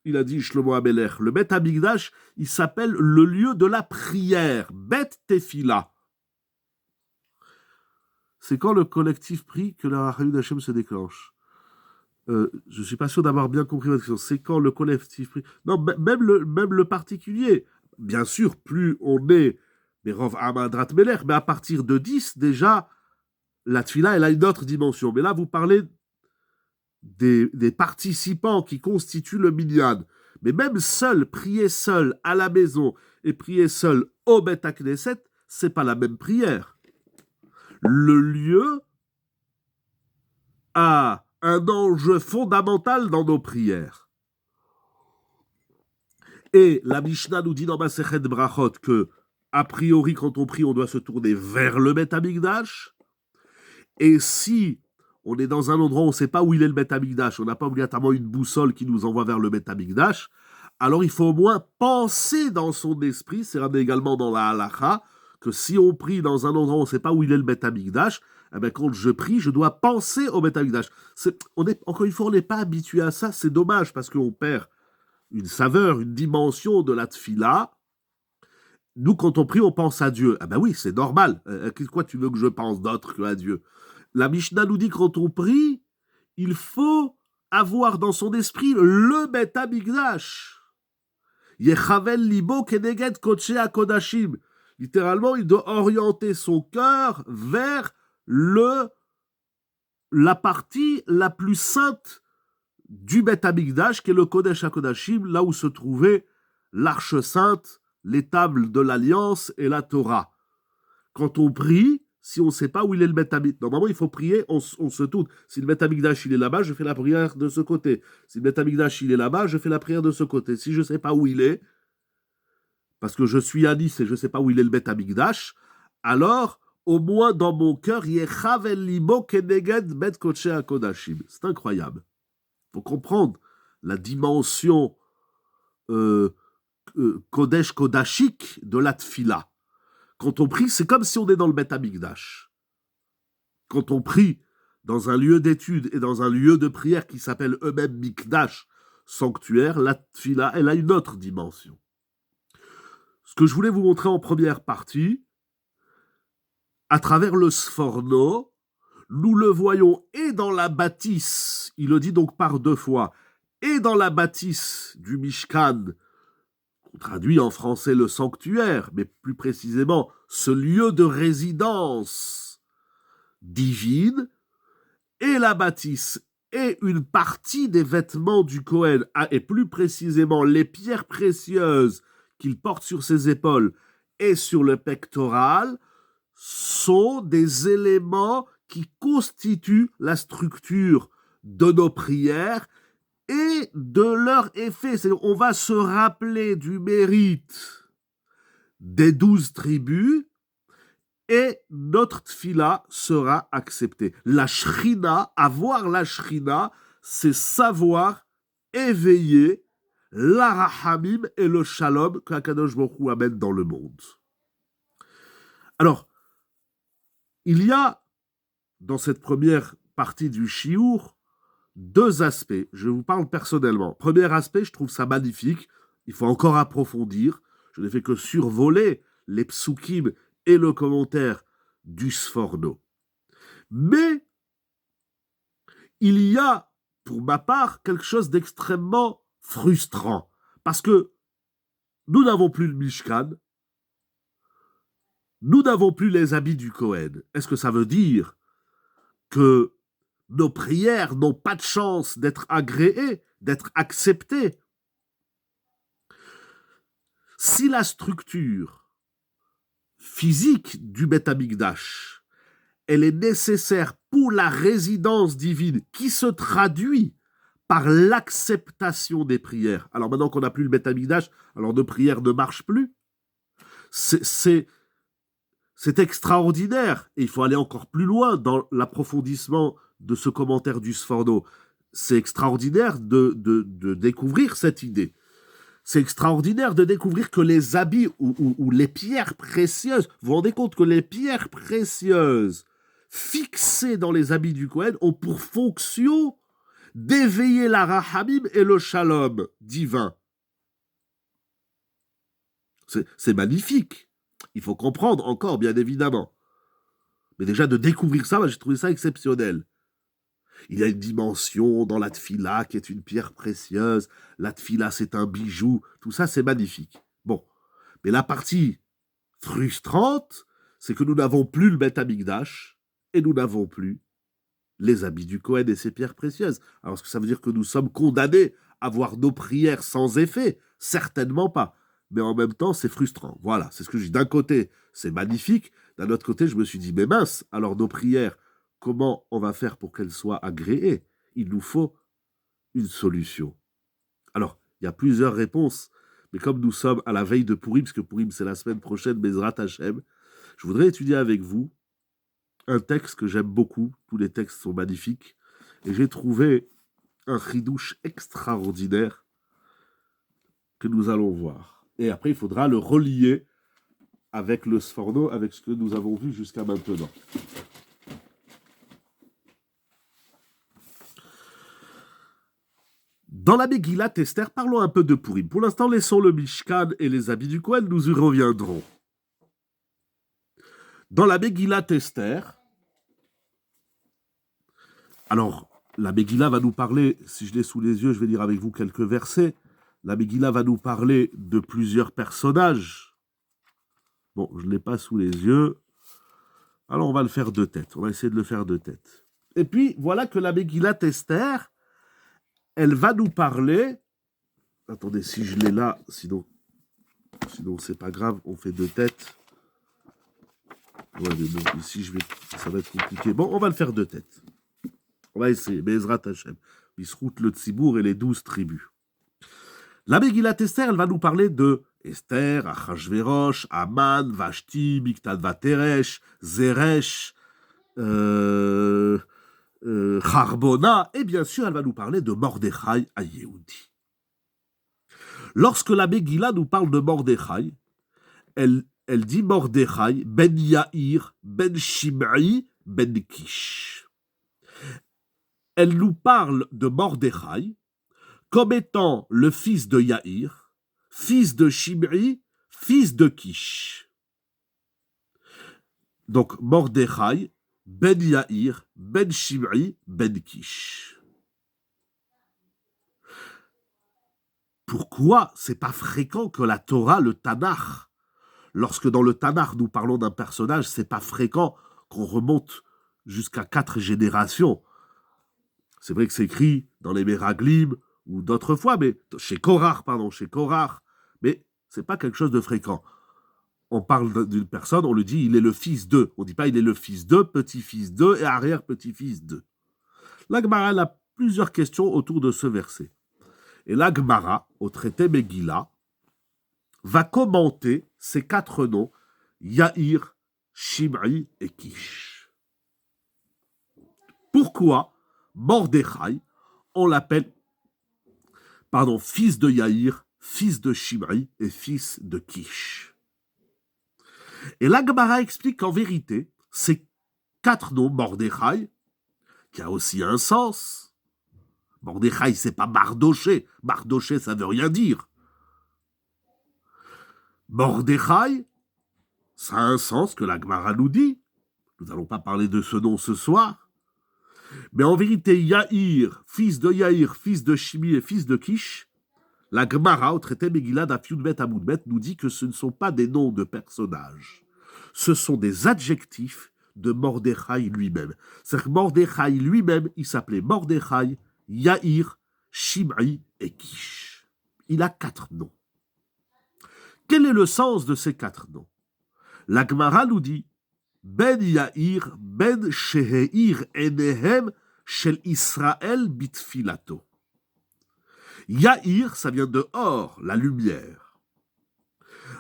Il a dit Shlomo Amelech. Le Bet Hamikdash, il s'appelle le lieu de la prière. Bet Tefila. C'est quand le collectif prie que la Rachel d'Hachem se déclenche. Je ne suis pas sûr d'avoir bien compris votre question. C'est quand le collectif prie. Non, même le particulier. Bien sûr, plus on est Berov Amadrat Melech, mais à partir de 10, déjà, la tfila, elle a une autre dimension. Mais là, vous parlez des participants qui constituent le minyan. Mais même seul, prier seul à la maison et prier seul au Bet HaKnesset, c'est pas la même prière. Le lieu a un enjeu fondamental dans nos prières. Et la Mishnah nous dit dans Masechet Brachot que, a priori, quand on prie, on doit se tourner vers le Bet Hamikdash. Et si on est dans un endroit où on ne sait pas où il est le Bet Hamikdash, on n'a pas obligatoirement une boussole qui nous envoie vers le Bet Hamikdash, alors il faut au moins penser dans son esprit, c'est ramené également dans la halacha, que si on prie dans un endroit où on ne sait pas où il est le Bet Hamikdash, eh bien, quand je prie, je dois penser au Bet Hamikdash. Encore une fois, on n'est pas habitué à ça, c'est dommage, parce qu'on perd une saveur, une dimension de la tfila. Nous, quand on prie, on pense à Dieu. Ah ben oui, c'est normal. Quoi tu veux que je pense d'autre qu'à Dieu? La Mishnah nous dit que quand on prie, il faut avoir dans son esprit le Bet Hamikdash. Yechavel libo keneged kodshe hakodashim. Littéralement, il doit orienter son cœur vers la partie la plus sainte du Bet Hamikdash, qui est le Kodesh HaKodashim, là où se trouvait l'Arche Sainte, les tables de l'Alliance et la Torah. Quand on prie, si on ne sait pas où il est le Bet Hamikdash, normalement il faut prier, on se tourne. Si le Bet Hamikdash il est là-bas, je fais la prière de ce côté. Si le Bet Hamikdash il est là-bas, je fais la prière de ce côté. Si je ne sais pas où il est, parce que je suis à Nice et je ne sais pas où il est le Beth Amikdash, alors au moins dans mon cœur, Yechavel limo keneged bet kodesh hakodashim. C'est incroyable. Il faut comprendre la dimension kodesh kodashik de la tfila. Quand on prie, c'est comme si on est dans le Beth Amikdash. Quand on prie dans un lieu d'étude et dans un lieu de prière qui s'appelle eux-mêmes Mikdash, sanctuaire, la tfila, elle a une autre dimension. Ce que je voulais vous montrer en première partie, à travers le Sforno, nous le voyons et dans la bâtisse, il le dit donc par deux fois, et dans la bâtisse du Mishkan, on traduit en français le sanctuaire, mais plus précisément ce lieu de résidence divine, et la bâtisse, et une partie des vêtements du Kohen, et plus précisément les pierres précieuses qu'il porte sur ses épaules et sur le pectoral, sont des éléments qui constituent la structure de nos prières et de leur effet. On va se rappeler du mérite des 12 tribus et notre tfila sera acceptée. La shrina, avoir la shrina, c'est savoir éveiller la rahamim et le shalom que Akadosh Baruch Hu amène dans le monde. Alors, il y a dans cette première partie du Chiour deux aspects. Je vous parle personnellement. Premier aspect, je trouve ça magnifique. Il faut encore approfondir. Je n'ai fait que survoler les psukim et le commentaire du Sforno. Mais il y a, pour ma part, quelque chose d'extrêmement frustrant. Parce que nous n'avons plus le Mishkan, nous n'avons plus les habits du Kohen. Est-ce que ça veut dire que nos prières n'ont pas de chance d'être agréées, d'être acceptées? Si la structure physique du Beth Amikdash, elle est nécessaire pour la résidence divine qui se traduit par l'acceptation des prières. Alors maintenant qu'on n'a plus le Beth Amikdash, alors nos prières ne marchent plus. C'est extraordinaire. Et il faut aller encore plus loin dans l'approfondissement de ce commentaire du Sforno. C'est extraordinaire de découvrir cette idée. C'est extraordinaire de découvrir que les habits ou les pierres précieuses, vous vous rendez compte que les pierres précieuses fixées dans les habits du Kohen ont pour fonction d'éveiller la rahamim et le shalom divin. C'est magnifique. Il faut comprendre encore, bien évidemment. Mais déjà, de découvrir ça, j'ai trouvé ça exceptionnel. Il y a une dimension dans la tfila qui est une pierre précieuse. La tfila, c'est un bijou. Tout ça, c'est magnifique. Bon. Mais la partie frustrante, c'est que nous n'avons plus le Beth Amikdash et nous n'avons plus les habits du Kohen et ses pierres précieuses. Alors, est-ce que ça veut dire que nous sommes condamnés à voir nos prières sans effet? Certainement pas. Mais en même temps, c'est frustrant. Voilà, c'est ce que je dis. D'un côté, c'est magnifique. D'un autre côté, je me suis dit, mais mince, alors nos prières, comment on va faire pour qu'elles soient agréées? Il nous faut une solution. Alors, il y a plusieurs réponses, mais comme nous sommes à la veille de Purim, parce que Purim, c'est la semaine prochaine, Bezrat Hashem, je voudrais étudier avec vous un texte que j'aime beaucoup. Tous les textes sont magnifiques. Et j'ai trouvé un chidouche extraordinaire que nous allons voir. Et après, il faudra le relier avec le Sforno, avec ce que nous avons vu jusqu'à maintenant. Dans la Megillat Esther, parlons un peu de Purim. Pour l'instant, laissons le Mishkan et les habits du Kohen, nous y reviendrons. Dans la Megillat Esther, alors, la Megillah va nous parler, si je l'ai sous les yeux, je vais lire avec vous quelques versets. La Megillah va nous parler de plusieurs personnages. Bon, je ne l'ai pas sous les yeux. Alors, on va le faire de tête. On va essayer de le faire de tête. Et puis, voilà que la Megillat Esther, elle va nous parler... Attendez, si je l'ai là, sinon c'est pas grave, on fait de tête. Ouais, mais bon, ici, ça va être compliqué. Bon, on va le faire de tête. On va essayer. Bezrat Hashem. Bisrout le Tzibour et les 12 tribus. La Megillat Esther, elle va nous parler de Esther, Achashverosh, Aman, Vashti, Miktat Vateresh, Zeresh, Charbona, et bien sûr, elle va nous parler de Mordechai à Yehudi. Lorsque la Megillah nous parle de Mordechai, elle dit Mordechai, ben Yair, ben Shim'i, ben Kish. Elle nous parle de Mordechai comme étant le fils de Yair, fils de Shim'i, fils de Kish. Donc Mordechai, ben Yair, ben Shim'i, ben Kish. Pourquoi c'est pas fréquent que la Torah, le Tanakh, lorsque dans le Tanakh nous parlons d'un personnage, c'est pas fréquent qu'on remonte jusqu'à 4 générations. C'est vrai que c'est écrit dans les Meraglim ou d'autres fois, mais chez Korach, mais c'est pas quelque chose de fréquent. On parle d'une personne, on lui dit il est le fils d'eux. On dit pas il est le fils d'eux, petit-fils d'eux et arrière-petit-fils d'eux. La Gemara a plusieurs questions autour de ce verset. Et la Gemara, au traité Megillah, va commenter ces 4 noms, Yair, Shim'i et Kish. Pourquoi Mordechai, on l'appelle, fils de Yair, fils de Shim'i et fils de Kish. Et la Gemara explique qu'en vérité, ces 4 noms, Mordechai, qui a aussi un sens. Mordechai, c'est pas Mardoché. Mardoché, ça veut rien dire. Mordechai, ça a un sens que la Gemara nous dit. Nous n'allons pas parler de ce nom ce soir. Mais en vérité, Yair, fils de Yair, fils de Shimi et fils de Kish, la Gemara, au traité Megillah d'Af Yudbet Amoudbet, nous dit que ce ne sont pas des noms de personnages. Ce sont des adjectifs de Mordechai lui-même. C'est-à-dire que Mordechai lui-même, il s'appelait Mordechai, Yair, Shim'i et Kish. Il a 4 noms. Quel est le sens de ces 4 noms? La Gemara nous dit Ben Yair, Ben Sheheir Enehem Shel Israël Bitfilato. Yair, ça vient de Or, la lumière.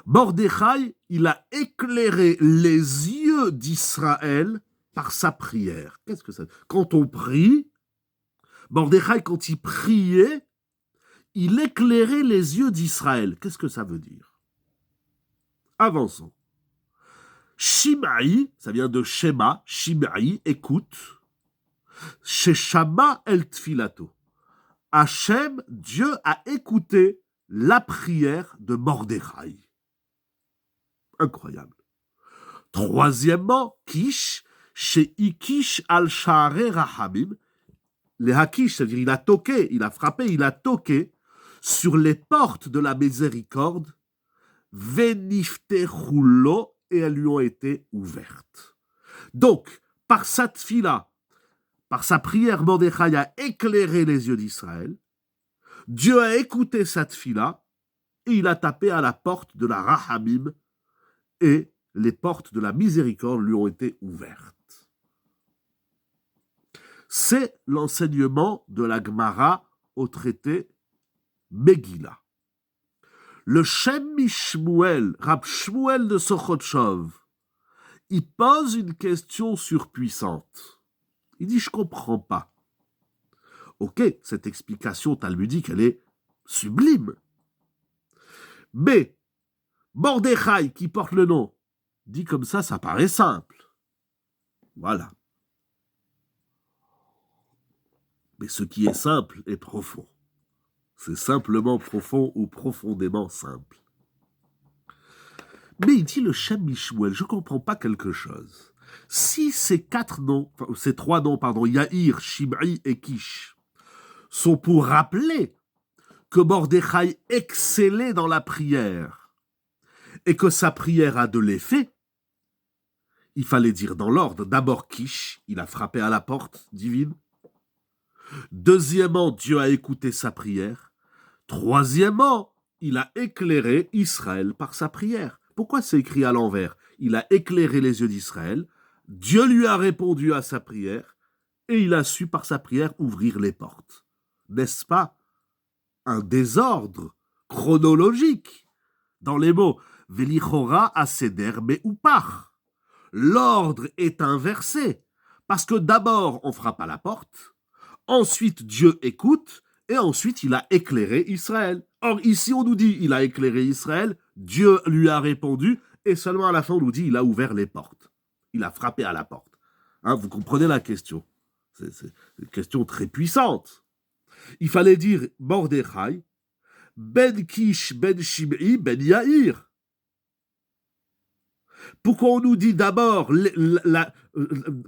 Mordechai, il a éclairé les yeux d'Israël par sa prière. Qu'est-ce que ça veut dire? Quand on prie, Mordechai, quand il priait, il éclairait les yeux d'Israël. Qu'est-ce que ça veut dire? Avançons. Shim'i, ça vient de Shema, Shim'i, écoute. Sheshama el tfilato. Hachem, Dieu a écouté la prière de Mordechai. Incroyable. Troisièmement, Kish, chez Ikish al-Sha'are Rahamim. Les Hakish, c'est-à-dire il a toqué, il a frappé, il a toqué sur les portes de la miséricorde. Veniftechulo, et elles lui ont été ouvertes. Donc, par sa tfila, par sa prière, Mordechai a éclairé les yeux d'Israël. Dieu a écouté sa tfila et il a tapé à la porte de la Rahamim et les portes de la miséricorde lui ont été ouvertes. C'est l'enseignement de la Gemara au traité Megillah. Le Shem Mishmuel, Rab Shmuel de Sochotchov, il pose une question surpuissante. Il dit, je ne comprends pas. Ok, cette explication talmudique, elle est sublime. Mais Mordechai, qui porte le nom, dit comme ça paraît simple. Voilà. Mais ce qui est simple est profond. C'est simplement profond ou profondément simple. Mais il dit le Shem Mishmuel, je ne comprends pas quelque chose. Si ces 3 noms, Yair, Shim'i et Kish, sont pour rappeler que Mordechai excellait dans la prière et que sa prière a de l'effet, il fallait dire dans l'ordre, d'abord Kish, il a frappé à la porte divine. Deuxièmement, Dieu a écouté sa prière. Troisièmement, il a éclairé Israël par sa prière. Pourquoi c'est écrit à l'envers? Il a éclairé les yeux d'Israël, Dieu lui a répondu à sa prière, et il a su par sa prière ouvrir les portes. N'est-ce pas un désordre chronologique? dans les mots Velichora aseder meupach. L'ordre est inversé, parce que d'abord on frappe à la porte, ensuite Dieu écoute, et ensuite il a éclairé Israël. Or ici on nous dit il a éclairé Israël, Dieu lui a répondu, et seulement à la fin on nous dit il a ouvert les portes. Il a frappé à la porte. Hein, vous comprenez la question. C'est une question très puissante. Il fallait dire Mordechai, Ben Kish, Ben Shimei, Ben Yair. Pourquoi on nous dit d'abord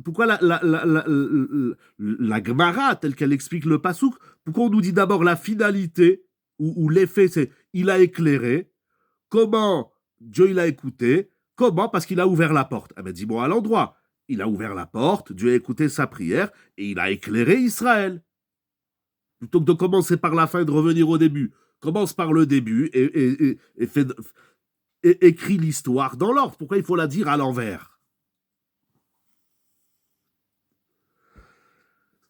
pourquoi la Gemara, telle qu'elle explique le Passouk, pourquoi on nous dit d'abord la finalité, ou l'effet, c'est il a éclairé, comment Dieu il a écouté, comment parce qu'il a ouvert la porte. Eh bien, dis-moi à l'endroit. Il a ouvert la porte, Dieu a écouté sa prière, et il a éclairé Israël. Plutôt que de commencer par la fin et de revenir au début. Commence par le début et écrit l'histoire dans l'ordre. Pourquoi il faut la dire à l'envers?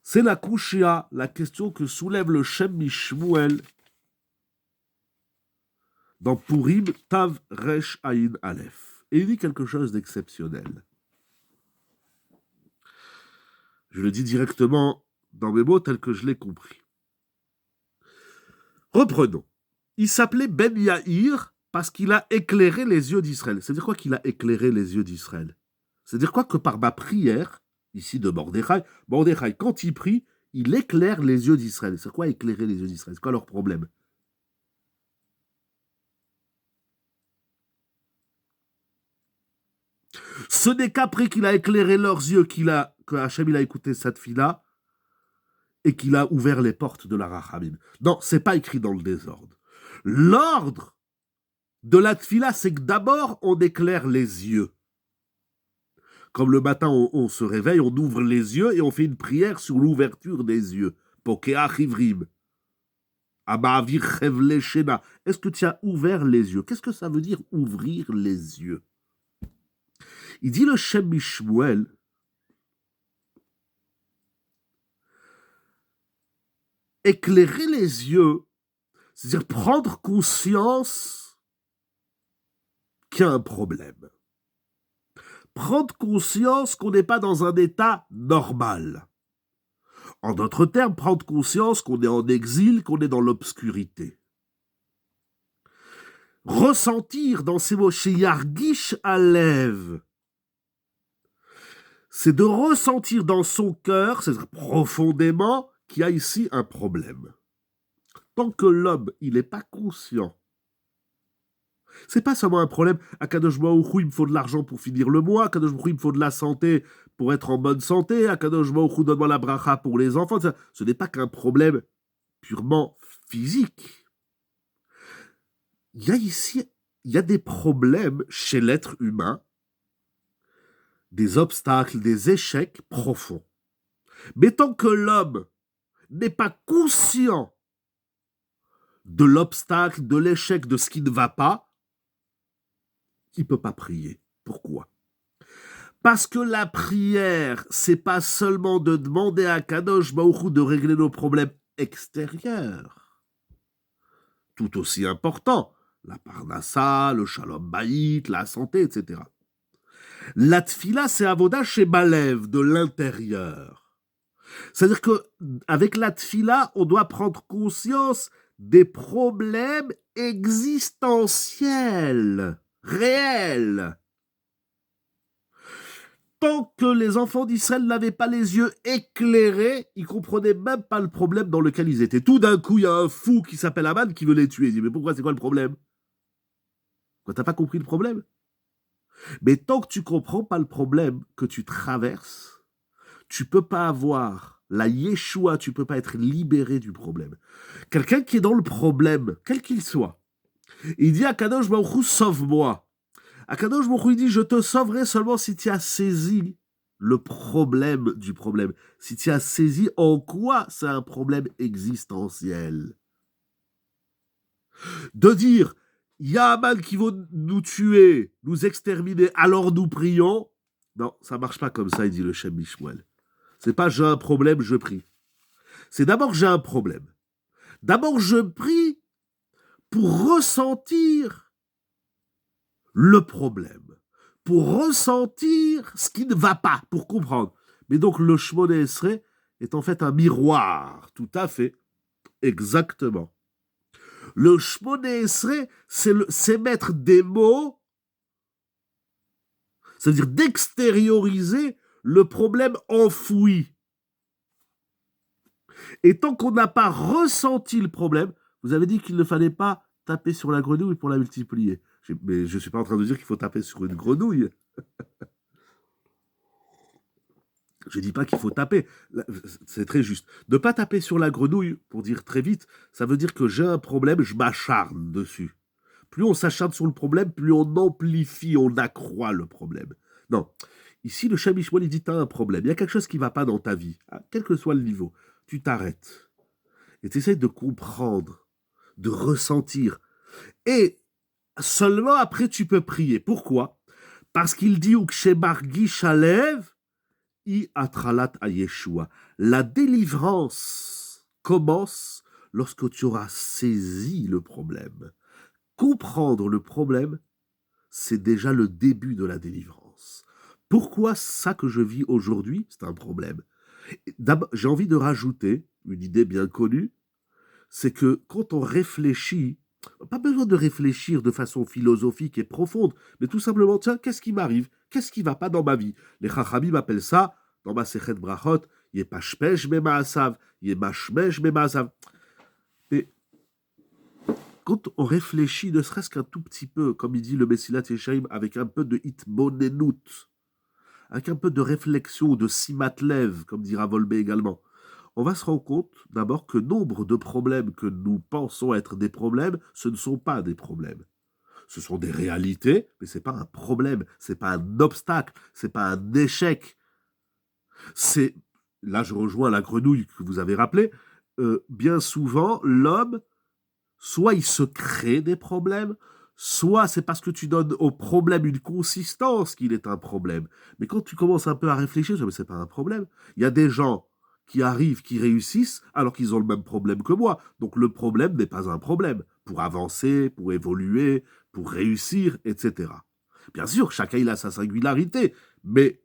C'est la Kushia, la question que soulève le Shem Mishmuel dans Purim Tav Resh Ayin Aleph. Et il dit quelque chose d'exceptionnel. Je le dis directement dans mes mots tels que je l'ai compris. Reprenons. Il s'appelait Ben Yair parce qu'il a éclairé les yeux d'Israël. C'est-à-dire quoi qu'il a éclairé les yeux d'Israël? C'est-à-dire quoi que par ma prière, ici de Mordechai, quand il prie, il éclaire les yeux d'Israël. C'est quoi éclairer les yeux d'Israël? C'est quoi leur problème? Ce n'est qu'après qu'il a éclairé leurs yeux que Hachem il a écouté cette fille-là et qu'il a ouvert les portes de la Rachamim. Non, c'est pas écrit dans le désordre. L'ordre de la tfila, c'est que d'abord on éclaire les yeux. Comme le matin on se réveille, on ouvre les yeux et on fait une prière sur l'ouverture des yeux. Pokeach ivrim. Abavir chevle shena. Est-ce que tu as ouvert les yeux? Qu'est-ce que ça veut dire ouvrir les yeux? Il dit le Shem Mishmuel, éclairer les yeux, c'est-à-dire prendre conscience qu'il y a un problème. Prendre conscience qu'on n'est pas dans un état normal. En d'autres termes, prendre conscience qu'on est en exil, qu'on est dans l'obscurité. Ressentir dans ces mots, chez Yargish Alev, c'est de ressentir dans son cœur, c'est-à-dire profondément, qu'il y a ici un problème. Tant que l'homme, il n'est pas conscient, c'est pas seulement un problème, Akadosh Baruch Hu, il me faut de l'argent pour finir le mois, Akadosh Baruch Hu, il me faut de la santé pour être en bonne santé, Akadosh Baruch Hu, donne-moi la bracha pour les enfants, ce n'est pas qu'un problème purement physique. Il y a des problèmes chez l'être humain, des obstacles, des échecs profonds. Mais tant que l'homme n'est pas conscient de l'obstacle, de l'échec, de ce qui ne va pas, il ne peut pas prier. Pourquoi? Parce que la prière, c'est pas seulement de demander à Kadosh Baruch Hu de régler nos problèmes extérieurs, tout aussi important, la parnassa, le shalom baït, la santé, etc. La tfila, c'est avoda chez Balev, de l'intérieur. C'est-à-dire qu'avec la tfila, on doit prendre conscience des problèmes existentiels, réels. Tant que les enfants d'Israël n'avaient pas les yeux éclairés, ils ne comprenaient même pas le problème dans lequel ils étaient. Tout d'un coup, il y a un fou qui s'appelle Aman qui veut les tuer. Il dit, mais pourquoi, c'est quoi le problème? Quoi, t'as pas compris le problème? Mais tant que tu comprends pas le problème que tu traverses, tu peux pas avoir la Yeshua, tu peux pas être libéré du problème. Quelqu'un qui est dans le problème, quel qu'il soit, il dit à Kadosh Baruch Hu, sauve-moi. Akadosh Baruch Hu dit, je te sauverai seulement si tu as saisi le problème du problème. Si tu as saisi en quoi c'est un problème existentiel. De dire, il y a un mal qui va nous tuer, nous exterminer, alors nous prions. Non, ça ne marche pas comme ça, il dit le Shem Mishmuel. C'est pas j'ai un problème, je prie. C'est d'abord j'ai un problème. D'abord je prie pour ressentir le problème, pour ressentir ce qui ne va pas, pour comprendre. Mais donc le Shmoneh Esrei est en fait un miroir, tout à fait, exactement. Le Shmoneh Esrei, c'est mettre des mots, c'est-à-dire d'extérioriser le problème enfoui. Et tant qu'on n'a pas ressenti le problème, vous avez dit qu'il ne fallait pas taper sur la grenouille pour la multiplier. Mais je ne suis pas en train de dire qu'il faut taper sur une grenouille. Je ne dis pas qu'il faut taper. C'est très juste. Ne pas taper sur la grenouille, pour dire très vite, ça veut dire que j'ai un problème, je m'acharne dessus. Plus on s'acharne sur le problème, plus on amplifie, on accroît le problème. Non. Ici, le Shem Mishmoel, il dit, tu as un problème. Il y a quelque chose qui ne va pas dans ta vie, quel que soit le niveau. Tu t'arrêtes. Et tu essaies de comprendre, de ressentir. Et seulement après, tu peux prier. Pourquoi? Parce qu'il dit, Ukshebargi Shalev, I atralat a Yeshua. La délivrance commence lorsque tu auras saisi le problème. Comprendre le problème, c'est déjà le début de la délivrance. Pourquoi ça que je vis aujourd'hui, c'est un problème? D'abord, j'ai envie de rajouter une idée bien connue, c'est que quand on réfléchit, pas besoin de réfléchir de façon philosophique et profonde, mais tout simplement, tiens, qu'est-ce qui m'arrive? Qu'est-ce qui ne va pas dans ma vie? Les Chachamim appellent ça, dans ma Sechet Brachot, Yepashpesh Memaasav, Yemashmesh Memaasav. Mais quand on réfléchit, ne serait-ce qu'un tout petit peu, comme il dit le Messilat Yeshaim, avec un peu de hitbonenut, avec un peu de réflexion, de simatlev, comme dira Volbe également, on va se rendre compte d'abord que nombre de problèmes que nous pensons être des problèmes, ce ne sont pas des problèmes. Ce sont des réalités, mais ce n'est pas un problème, ce n'est pas un obstacle, ce n'est pas un échec. C'est, là je rejoins la grenouille que vous avez rappelée, bien souvent l'homme, soit il se crée des problèmes, soit c'est parce que tu donnes au problème une consistance qu'il est un problème. Mais quand tu commences un peu à réfléchir, tu dis, mais c'est pas un problème. Il y a des gens qui arrivent, qui réussissent, alors qu'ils ont le même problème que moi. Donc le problème n'est pas un problème. Pour avancer, pour évoluer, pour réussir, etc. Bien sûr, chacun il a sa singularité, mais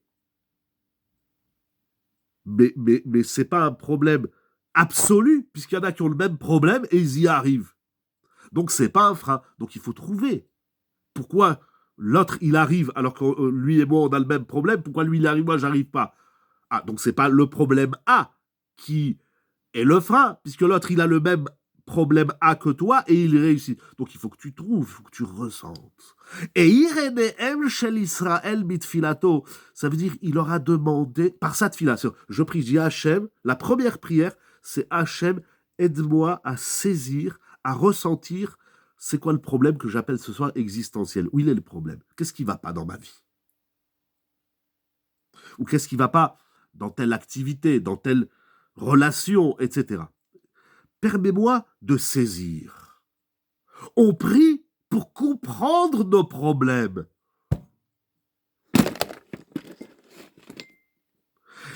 c'est pas un problème absolu, puisqu'il y en a qui ont le même problème et ils y arrivent. Donc c'est pas un frein. Donc il faut trouver pourquoi l'autre il arrive alors que lui et moi on a le même problème, pourquoi lui il arrive, moi j'arrive pas. Ah, donc c'est pas le problème A qui est le frein, puisque l'autre il a le même problème A que toi et il réussit. Donc il faut que tu trouves, il faut que tu ressentes. Et Irenehem shel Israël mitfilato, ça veut dire il aura demandé par sa tfila. Je prie, je dis Hachem, la première prière, c'est Hachem, aide-moi à saisir, à ressentir, c'est quoi le problème que j'appelle ce soir existentiel? Où il est le problème? Qu'est-ce qui ne va pas dans ma vie? Ou qu'est-ce qui ne va pas dans telle activité, dans telle relation, etc. Permets-moi de saisir. On prie pour comprendre nos problèmes.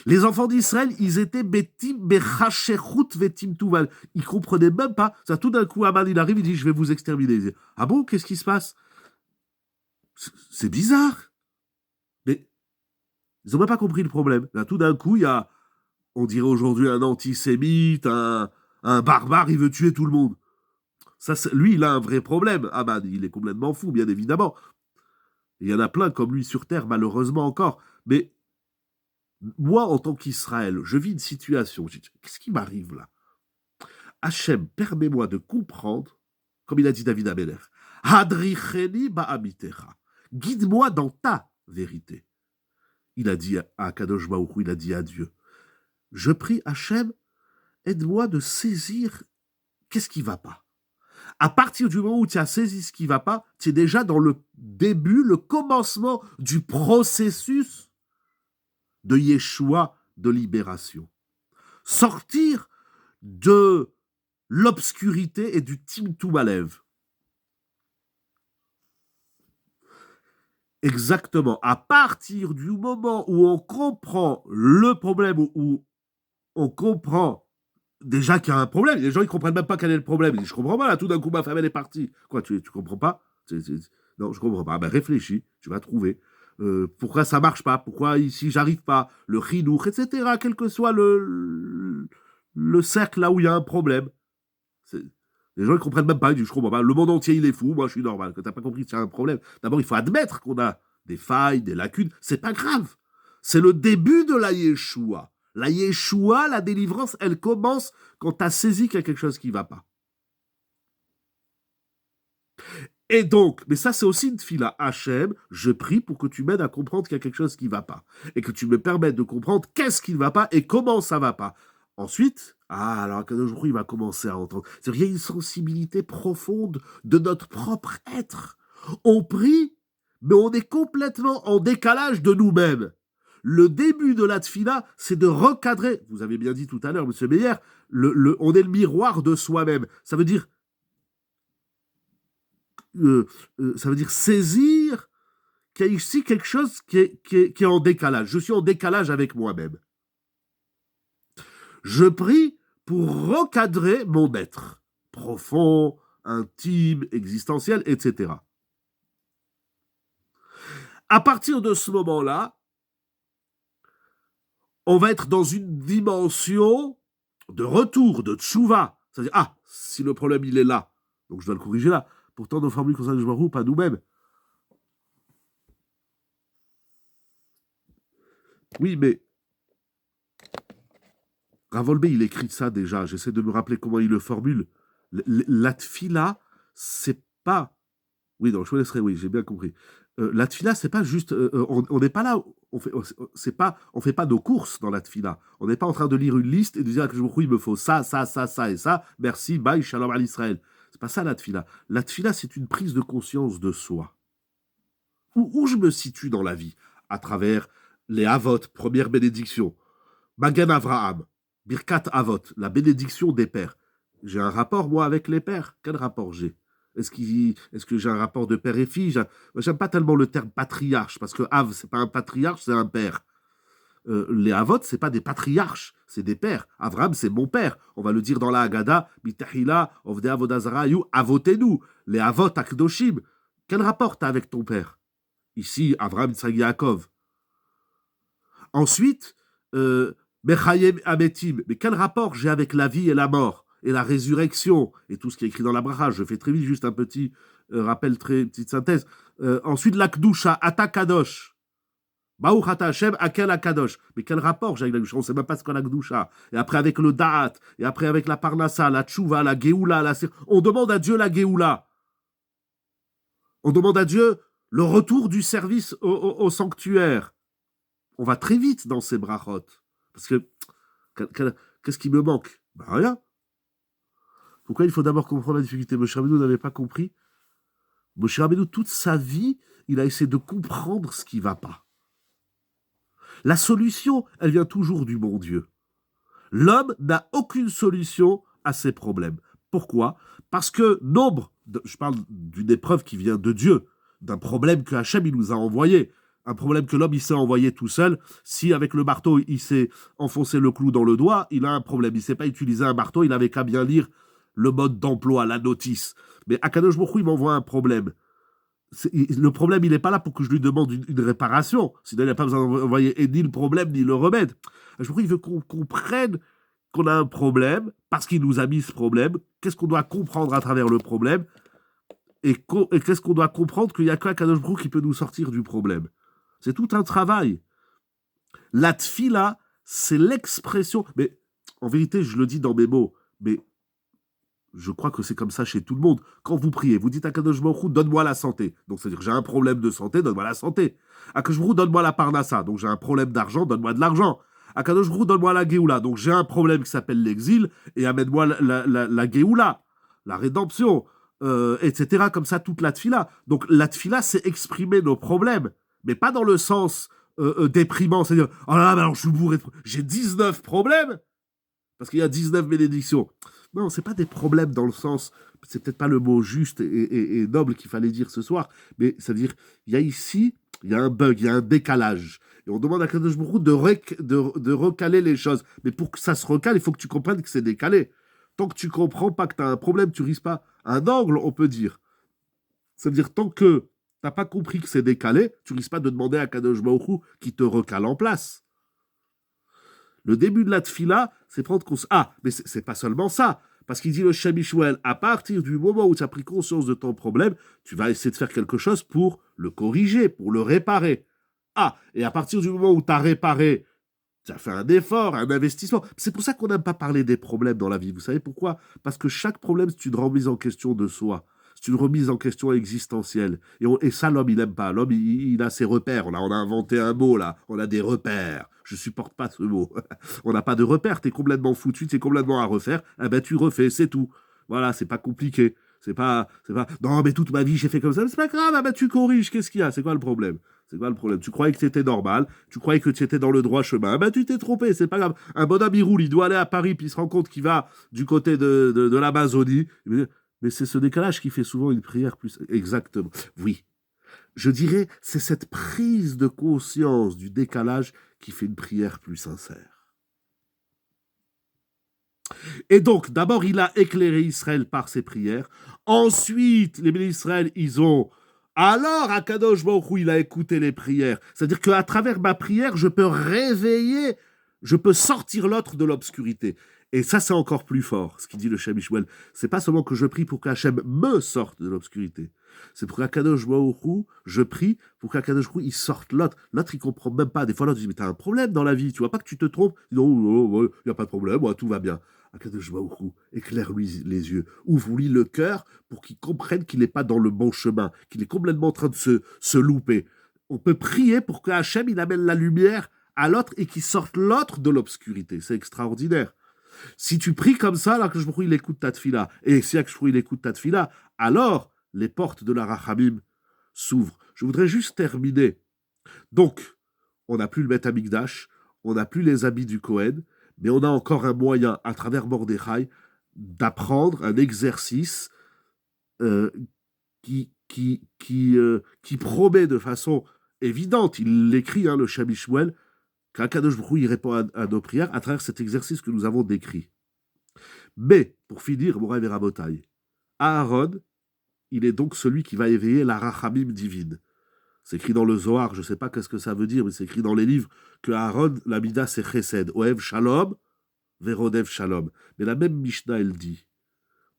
Les enfants d'Israël, ils étaient betim bechachechut vetim tuval. Ils comprenaient même pas. Ça, tout d'un coup, Aman, il arrive, il dit, je vais vous exterminer. Ils disent, ah bon, qu'est-ce qui se passe? C'est bizarre. Mais ils n'ont même pas compris le problème. Là, tout d'un coup, il y a, on dirait aujourd'hui, un antisémite, un barbare, il veut tuer tout le monde. Ça, lui, il a un vrai problème. Aman, il est complètement fou, bien évidemment. Il y en a plein comme lui sur Terre, malheureusement encore. Mais moi, en tant qu'Israël, je vis une situation. Je dis, qu'est-ce qui m'arrive là? Hachem, permets-moi de comprendre, comme il a dit David Ameler, Hadricheni ba'amitecha. Guide-moi dans ta vérité. Il a dit à Kadosh Baruch Hu, il a dit à Dieu. Je prie Hachem, aide-moi de saisir qu'est-ce qui ne va pas. À partir du moment où tu as saisi ce qui ne va pas, tu es déjà dans le début, le commencement du processus de Yeshua, de libération. Sortir de l'obscurité et du Timtum Alev. Exactement. À partir du moment où on comprend le problème, où on comprend déjà qu'il y a un problème, les gens ils comprennent même pas quel est le problème. Ils disent, je comprends pas, là, tout d'un coup ma femme elle est partie. Quoi, tu comprends pas? Non, je comprends pas. Ben, réfléchis, tu vas trouver. Pourquoi ça marche pas? Pourquoi ici j'arrive pas? Le chinour, etc. Quel que soit le cercle là où il y a un problème. C'est- Les gens ne comprennent même pas, ils disent, je comprends pas, le monde entier il est fou, moi je suis normal. Quand t'as pas compris que c'est un problème, d'abord il faut admettre qu'on a des failles, des lacunes, c'est pas grave. C'est le début de la Yeshua. La Yeshua, la délivrance, elle commence quand tu as saisi qu'il y a quelque chose qui ne va pas. Et donc, mais ça c'est aussi une fila Hachem, je prie pour que tu m'aides à comprendre qu'il y a quelque chose qui ne va pas. Et que tu me permettes de comprendre qu'est-ce qui ne va pas et comment ça ne va pas. Ensuite, alors Akadosh Baruch Hu, il va commencer à entendre. C'est-à-dire, il y a une sensibilité profonde de notre propre être. On prie, mais on est complètement en décalage de nous-mêmes. Le début de la tfila, c'est de recadrer, vous avez bien dit tout à l'heure, monsieur Meyer, on est le miroir de soi-même. Ça veut dire ça veut dire saisir qu'il y a ici quelque chose qui est en décalage. Je suis en décalage avec moi-même. Je prie pour recadrer mon être profond, intime, existentiel, etc. À partir de ce moment-là, on va être dans une dimension de retour, de tchouva. C'est-à-dire, si le problème il est là, donc je dois le corriger là. Pourtant, nos formules concernent le Baruch, pas nous-mêmes. Oui, mais Ravolbé, il écrit ça déjà. J'essaie de me rappeler comment il le formule. La tfila, c'est pas. Oui, non, je vous laisserai, oui, j'ai bien compris. La tfila, c'est pas juste. On n'est pas là. On fait pas nos courses dans la tfila. On n'est pas en train de lire une liste et de dire que il me faut ça, ça, ça, ça et ça. Merci, bye, shalom à l'Israël. C'est pas ça la tfila. La tfila, c'est une prise de conscience de soi. Où je me situe dans la vie à travers les Havot, première bénédiction, Magan Avraham, Birkat Avot, la bénédiction des pères. J'ai un rapport, moi, avec les pères. Quel rapport j'ai? Est-ce que j'ai un rapport de père et fille? J'aime pas tellement le terme patriarche, parce que Av, c'est pas un patriarche, c'est un père. Les Avot, c'est pas des patriarches, c'est des pères. Avraham, c'est mon père. On va le dire dans la Haggadah, Mitahila, Ovde Avodazara, You, avotez-nous. Les Avot, Akdoshim. Quel rapport t'as avec ton père? Ici, Avraham, Yitzhak, Yaakov. Ensuite, Mechayem Ametim. Mais quel rapport j'ai avec la vie et la mort et la résurrection et tout ce qui est écrit dans la bracha? Je fais très vite juste un petit rappel, petite synthèse. Ensuite, l'Akdusha, Atakadosh. Baruch Ata Hashem, Akel Akadosh. Mais quel rapport j'ai avec la Gdusha? On ne sait même pas ce qu'est la Gdusha. Et après avec le Da'at, et après avec la Parnassa, la Tchouva, la Géoula, on demande à Dieu la Géoula. On demande à Dieu le retour du service au sanctuaire. On va très vite dans ces brachot. Parce que, qu'est-ce qui me manque? Ben rien. Pourquoi il faut d'abord comprendre la difficulté? Moshe Rabbeinu n'avait pas compris. Moshe Rabbeinu, toute sa vie, il a essayé de comprendre ce qui ne va pas. La solution, elle vient toujours du bon Dieu. L'homme n'a aucune solution à ses problèmes. Pourquoi? Parce que je parle d'une épreuve qui vient de Dieu, d'un problème que Hachem il nous a envoyé, un problème que l'homme il s'est envoyé tout seul. Si avec le marteau il s'est enfoncé le clou dans le doigt, il a un problème. Il ne sait pas utiliser un marteau, il n'avait qu'à bien lire le mode d'emploi, la notice. Mais Akadosh Baruch Hu, il m'envoie un problème. Le problème, il n'est pas là pour que je lui demande une réparation. Sinon, il n'a pas besoin d'envoyer ni le problème, ni le remède. Je crois qu'il veut qu'on comprenne qu'on a un problème, parce qu'il nous a mis ce problème, qu'est-ce qu'on doit comprendre à travers le problème, et qu'est-ce qu'on doit comprendre qu'il n'y a qu'un Kadosh Baruch qui peut nous sortir du problème. C'est tout un travail. La tfila, c'est l'expression, mais en vérité, je le dis dans mes mots, mais je crois que c'est comme ça chez tout le monde. Quand vous priez, vous dites à Kadosh Baruch Hu, donne-moi la santé. Donc, c'est-à-dire, j'ai un problème de santé, donne-moi la santé. À Kadosh Baruch Hu, donne-moi la parnassa. Donc, j'ai un problème d'argent, donne-moi de l'argent. À Kadosh Baruch Hu, donne-moi la Géoula. Donc, j'ai un problème qui s'appelle l'exil, et amène-moi la Géoula, la rédemption, etc. Comme ça, toute la tfila. Donc, la tfila, c'est exprimer nos problèmes, mais pas dans le sens déprimant. C'est-à-dire, oh là là, alors je suis bourré, j'ai 19 problèmes, parce qu'il y a 19 bénédictions. Non, c'est pas des problèmes dans le sens, c'est peut-être pas le mot juste et noble qu'il fallait dire ce soir, mais c'est-à-dire, il y a ici, il y a un bug, il y a un décalage. Et on demande à Kadosh Baruch Hu de recaler les choses. Mais pour que ça se recale, il faut que tu comprennes que c'est décalé. Tant que tu comprends pas que tu as un problème, tu risques pas un angle, on peut dire. Ça veut dire, tant que T'as pas compris que c'est décalé, tu risques pas de demander à Kadosh Baruch Hu qui te recale en place. Le début de la tfila, c'est prendre conscience. Ah, mais c'est pas seulement ça. Parce qu'il dit le Shem Mishmuel, à partir du moment où tu as pris conscience de ton problème, tu vas essayer de faire quelque chose pour le corriger, pour le réparer. Ah, et à partir du moment où tu as réparé, tu as fait un effort, un investissement. C'est pour ça qu'on n'aime pas parler des problèmes dans la vie. Vous savez pourquoi? Parce que chaque problème, c'est une remise en question de soi. C'est une remise en question existentielle. Et ça, l'homme, il n'aime pas. L'homme, il a ses repères. On a inventé un mot, là. On a des repères. Je ne supporte pas ce mot. On n'a pas de repères. Tu es complètement foutu, tu es complètement à refaire. Eh ben, tu refais, c'est tout. Voilà, c'est pas compliqué. C'est pas, non, mais toute ma vie, j'ai fait comme ça. C'est pas grave, ah ben, tu corriges. Qu'est-ce qu'il y a? C'est quoi le problème? C'est quoi le problème? Tu croyais que c'était normal, tu croyais que tu étais dans le droit chemin. Ah ben tu t'es trompé, c'est pas grave. Un bonhomme, il roule, il doit aller à Paris, puis il se rend compte qu'il va du côté de l'Amazonie. Mais c'est ce décalage qui fait souvent une prière plus... Exactement. Oui. Je dirais, c'est cette prise de conscience du décalage qui fait une prière plus sincère. Et donc, d'abord, il a éclairé Israël par ses prières. Ensuite, les bénis d'Israël, ils ont... Alors, Akadosh Baruch Hu, il a écouté les prières. C'est-à-dire qu'à travers ma prière, je peux réveiller, je peux sortir l'autre de l'obscurité. Et ça, c'est encore plus fort, ce qu'il dit le Shem Mishmuel. C'est pas seulement que je prie pour qu'Hachem me sorte de l'obscurité. C'est pour qu'Akadosh Baruch Hu, je prie pour qu'Akadosh Baruch Hu, il sorte l'autre. L'autre, il comprend même pas. Des fois, l'autre, il dit, mais t'as un problème dans la vie. Tu vois pas que tu te trompes? Non, il n'y a pas de problème, moi, tout va bien. Akadosh Baruch Hu, éclaire-lui les yeux, ouvre-lui le cœur pour qu'il comprenne qu'il n'est pas dans le bon chemin, qu'il est complètement en train de se louper. On peut prier pour que Hachem, il amène la lumière à l'autre et qu'il sorte l'autre de l'obscurité. C'est extraordinaire. Si tu pries comme ça, là, que je il écoute ta tfila, et si il écoute ta tfila, alors les portes de la Rachamim s'ouvrent. Je voudrais juste terminer. Donc, on n'a plus le Beth Amikdash, on n'a plus les habits du Kohen, mais on a encore un moyen, à travers Mordechai, d'apprendre un exercice qui promet de façon évidente, il l'écrit, le Shem Mishmuel, qu'Akadosh Baruch Hu, il répond à nos prières à travers cet exercice que nous avons décrit. Mais, pour finir, Moraï et Rabotai, Aaron, il est donc celui qui va éveiller la Rachamim divine. C'est écrit dans le Zohar, je ne sais pas qu'est-ce que ça veut dire, mais c'est écrit dans les livres que Aaron, la Mida, c'est Chesed. Oev Shalom, Verodev Shalom. Mais la même Mishnah, elle dit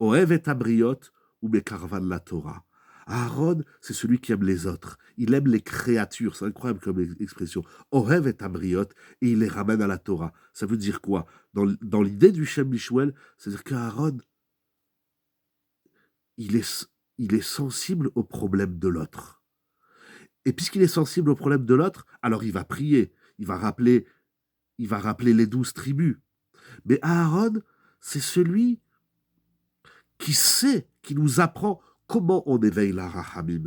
Oev et Abriot ou Mekarvan la Torah. Aaron, c'est celui qui aime les autres. Il aime les créatures. C'est incroyable comme expression. Oev et Abriot, et il les ramène à la Torah. Ça veut dire quoi? Dans l'idée du Shem Mishmuel, c'est-à-dire qu'Aaron, il est sensible au problème de l'autre. Et puisqu'il est sensible au problème de l'autre, alors il va prier, il va rappeler les 12 tribus. Mais Aaron, c'est celui qui sait, qui nous apprend comment on éveille la Rachamim.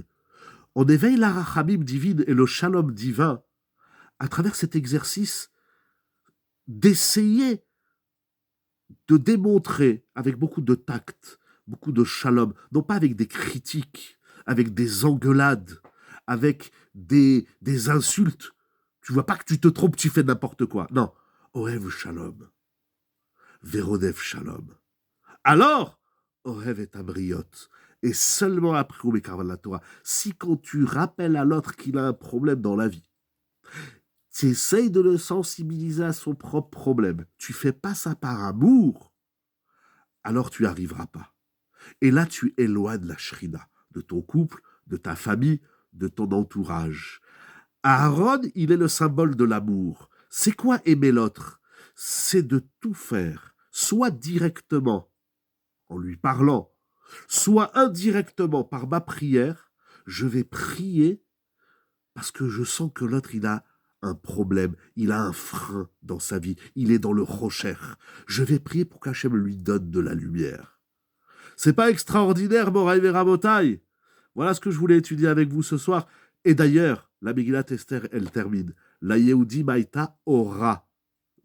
On éveille la Rachamim divine et le Shalom divin à travers cet exercice d'essayer de démontrer avec beaucoup de tact, beaucoup de Shalom, non pas avec des critiques, avec des engueulades, avec des insultes. Tu vois pas que tu te trompes, tu fais n'importe quoi. Non. Ohev Shalom. Verodev Shalom. Alors, Ohev et Abriot. Et seulement après, au Mekarvan la Torah, si quand tu rappelles à l'autre qu'il a un problème dans la vie, tu essayes de le sensibiliser à son propre problème, tu fais pas ça par amour, alors tu n'y arriveras pas. Et là, tu éloignes la shrina de ton couple, de ta famille, de ton entourage. Aaron, il est le symbole de l'amour. C'est quoi aimer l'autre? C'est de tout faire, soit directement, en lui parlant, soit indirectement par ma prière. Je vais prier parce que je sens que l'autre, il a un problème, il a un frein dans sa vie, il est dans le rocher. Je vais prier pour qu'Hachem lui donne de la lumière. C'est pas extraordinaire, Moraï et Rabotai? Voilà ce que je voulais étudier avec vous ce soir. Et d'ailleurs, la Megillat Esther, elle termine. La Yehudi Maïta Ora,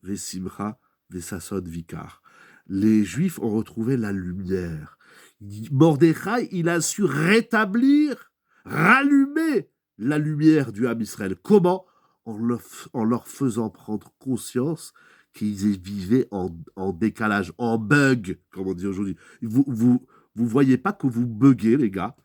Vesimcha, Vesasod Vikar. Les Juifs ont retrouvé la lumière. Mordechai, il a su rétablir, rallumer la lumière du Ham Israël. Comment? En leur faisant prendre conscience qu'ils vivaient en décalage, en bug, comme on dit aujourd'hui. Vous voyez pas que vous buguez, les gars?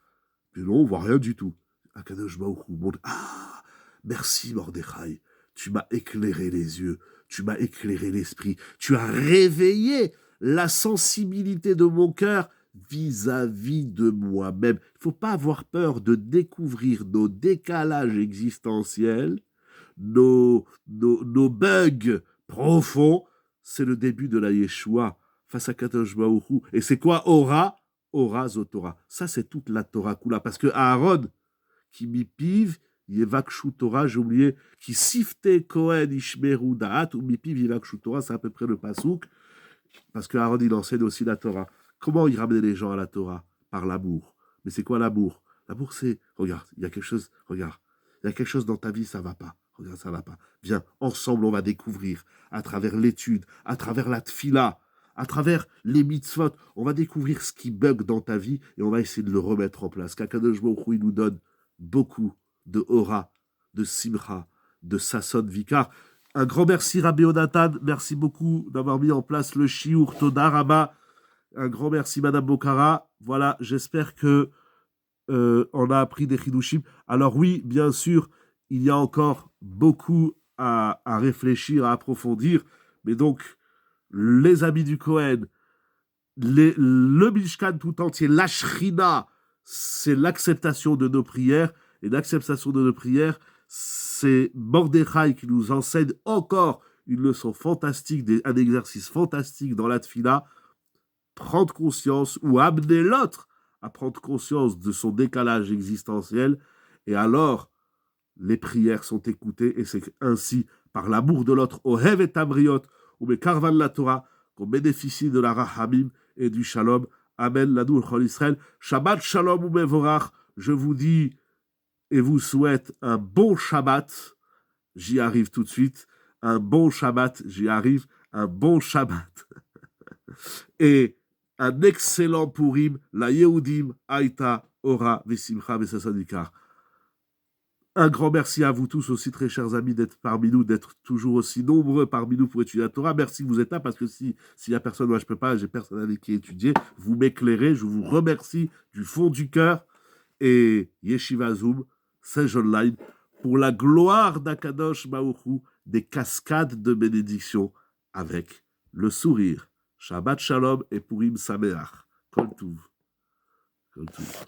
Mais non, on voit rien du tout. Akadosh Baruch Hu montre, ah, merci Mordechai, tu m'as éclairé les yeux, tu m'as éclairé l'esprit, tu as réveillé la sensibilité de mon cœur vis-à-vis de moi-même. Il ne faut pas avoir peur de découvrir nos décalages existentiels, nos bugs profonds. C'est le début de la Yeshua face à Kadosh Baruch Hu. Et c'est quoi Ora? Ora Zotora. Ça, c'est toute la Torah Kula. Parce que Aaron, qui mipiv, Yevakshu Torah, j'ai oublié, qui sifte Kohen Ishmeru Da'at, ou mipiv Yevakshu Torah, c'est à peu près le pasouk, parce que Aaron, il enseigne aussi la Torah. Comment il ramenait les gens à la Torah? Par l'amour. Mais c'est quoi l'amour? L'amour, c'est, regarde, il y a quelque chose, regarde, il y a quelque chose dans ta vie, ça va pas. Regarde, ça va pas. Viens, ensemble, on va découvrir, à travers l'étude, à travers la tfila, à travers les mitzvot, on va découvrir ce qui bug dans ta vie et on va essayer de le remettre en place. Qu'Akadosh Baruch Hu, il nous donne beaucoup de aura, de simcha, de sasson vikar. Un grand merci Rabbi Onatan, merci beaucoup d'avoir mis en place le shiur Toda Rabba. Un grand merci Madame Bokhara. Voilà, j'espère que on a appris des chidushim. Alors oui, bien sûr, il y a encore beaucoup à réfléchir, à approfondir, mais donc les amis du Kohen, le Mishkan tout entier, la Shrina, c'est l'acceptation de nos prières, et l'acceptation de nos prières, c'est Mordechai qui nous enseigne encore une leçon fantastique, un exercice fantastique dans la Tfila, prendre conscience ou amener l'autre à prendre conscience de son décalage existentiel, et alors les prières sont écoutées, et c'est ainsi, par l'amour de l'autre, Ohev et Tamriot, ou Mekarvan la Torah, qu'on bénéficie de la Rahamim et du Shalom. Amen, l'Adour Chol Israël. Shabbat Shalom ou Mevorach. Je vous dis et vous souhaite un bon Shabbat. J'y arrive tout de suite. Un bon Shabbat, j'y arrive. Un bon Shabbat. Et un excellent Purim, la Yehudim, Aïta, Ora, Vesimcha, Vesasadikar. Un grand merci à vous tous aussi, très chers amis, d'être parmi nous, d'être toujours aussi nombreux parmi nous pour étudier la Torah. Merci que vous êtes là, parce que s'il y a personne, moi je ne peux pas, j'ai personne avec qui étudier. Vous m'éclairez, je vous remercie du fond du cœur. Et Yeshiva Zoom, Sage Online, pour la gloire d'Akadosh Baruch Hu, des cascades de bénédictions avec le sourire. Shabbat Shalom et Purim Sameach. Kol Tuv. Kol Tuv.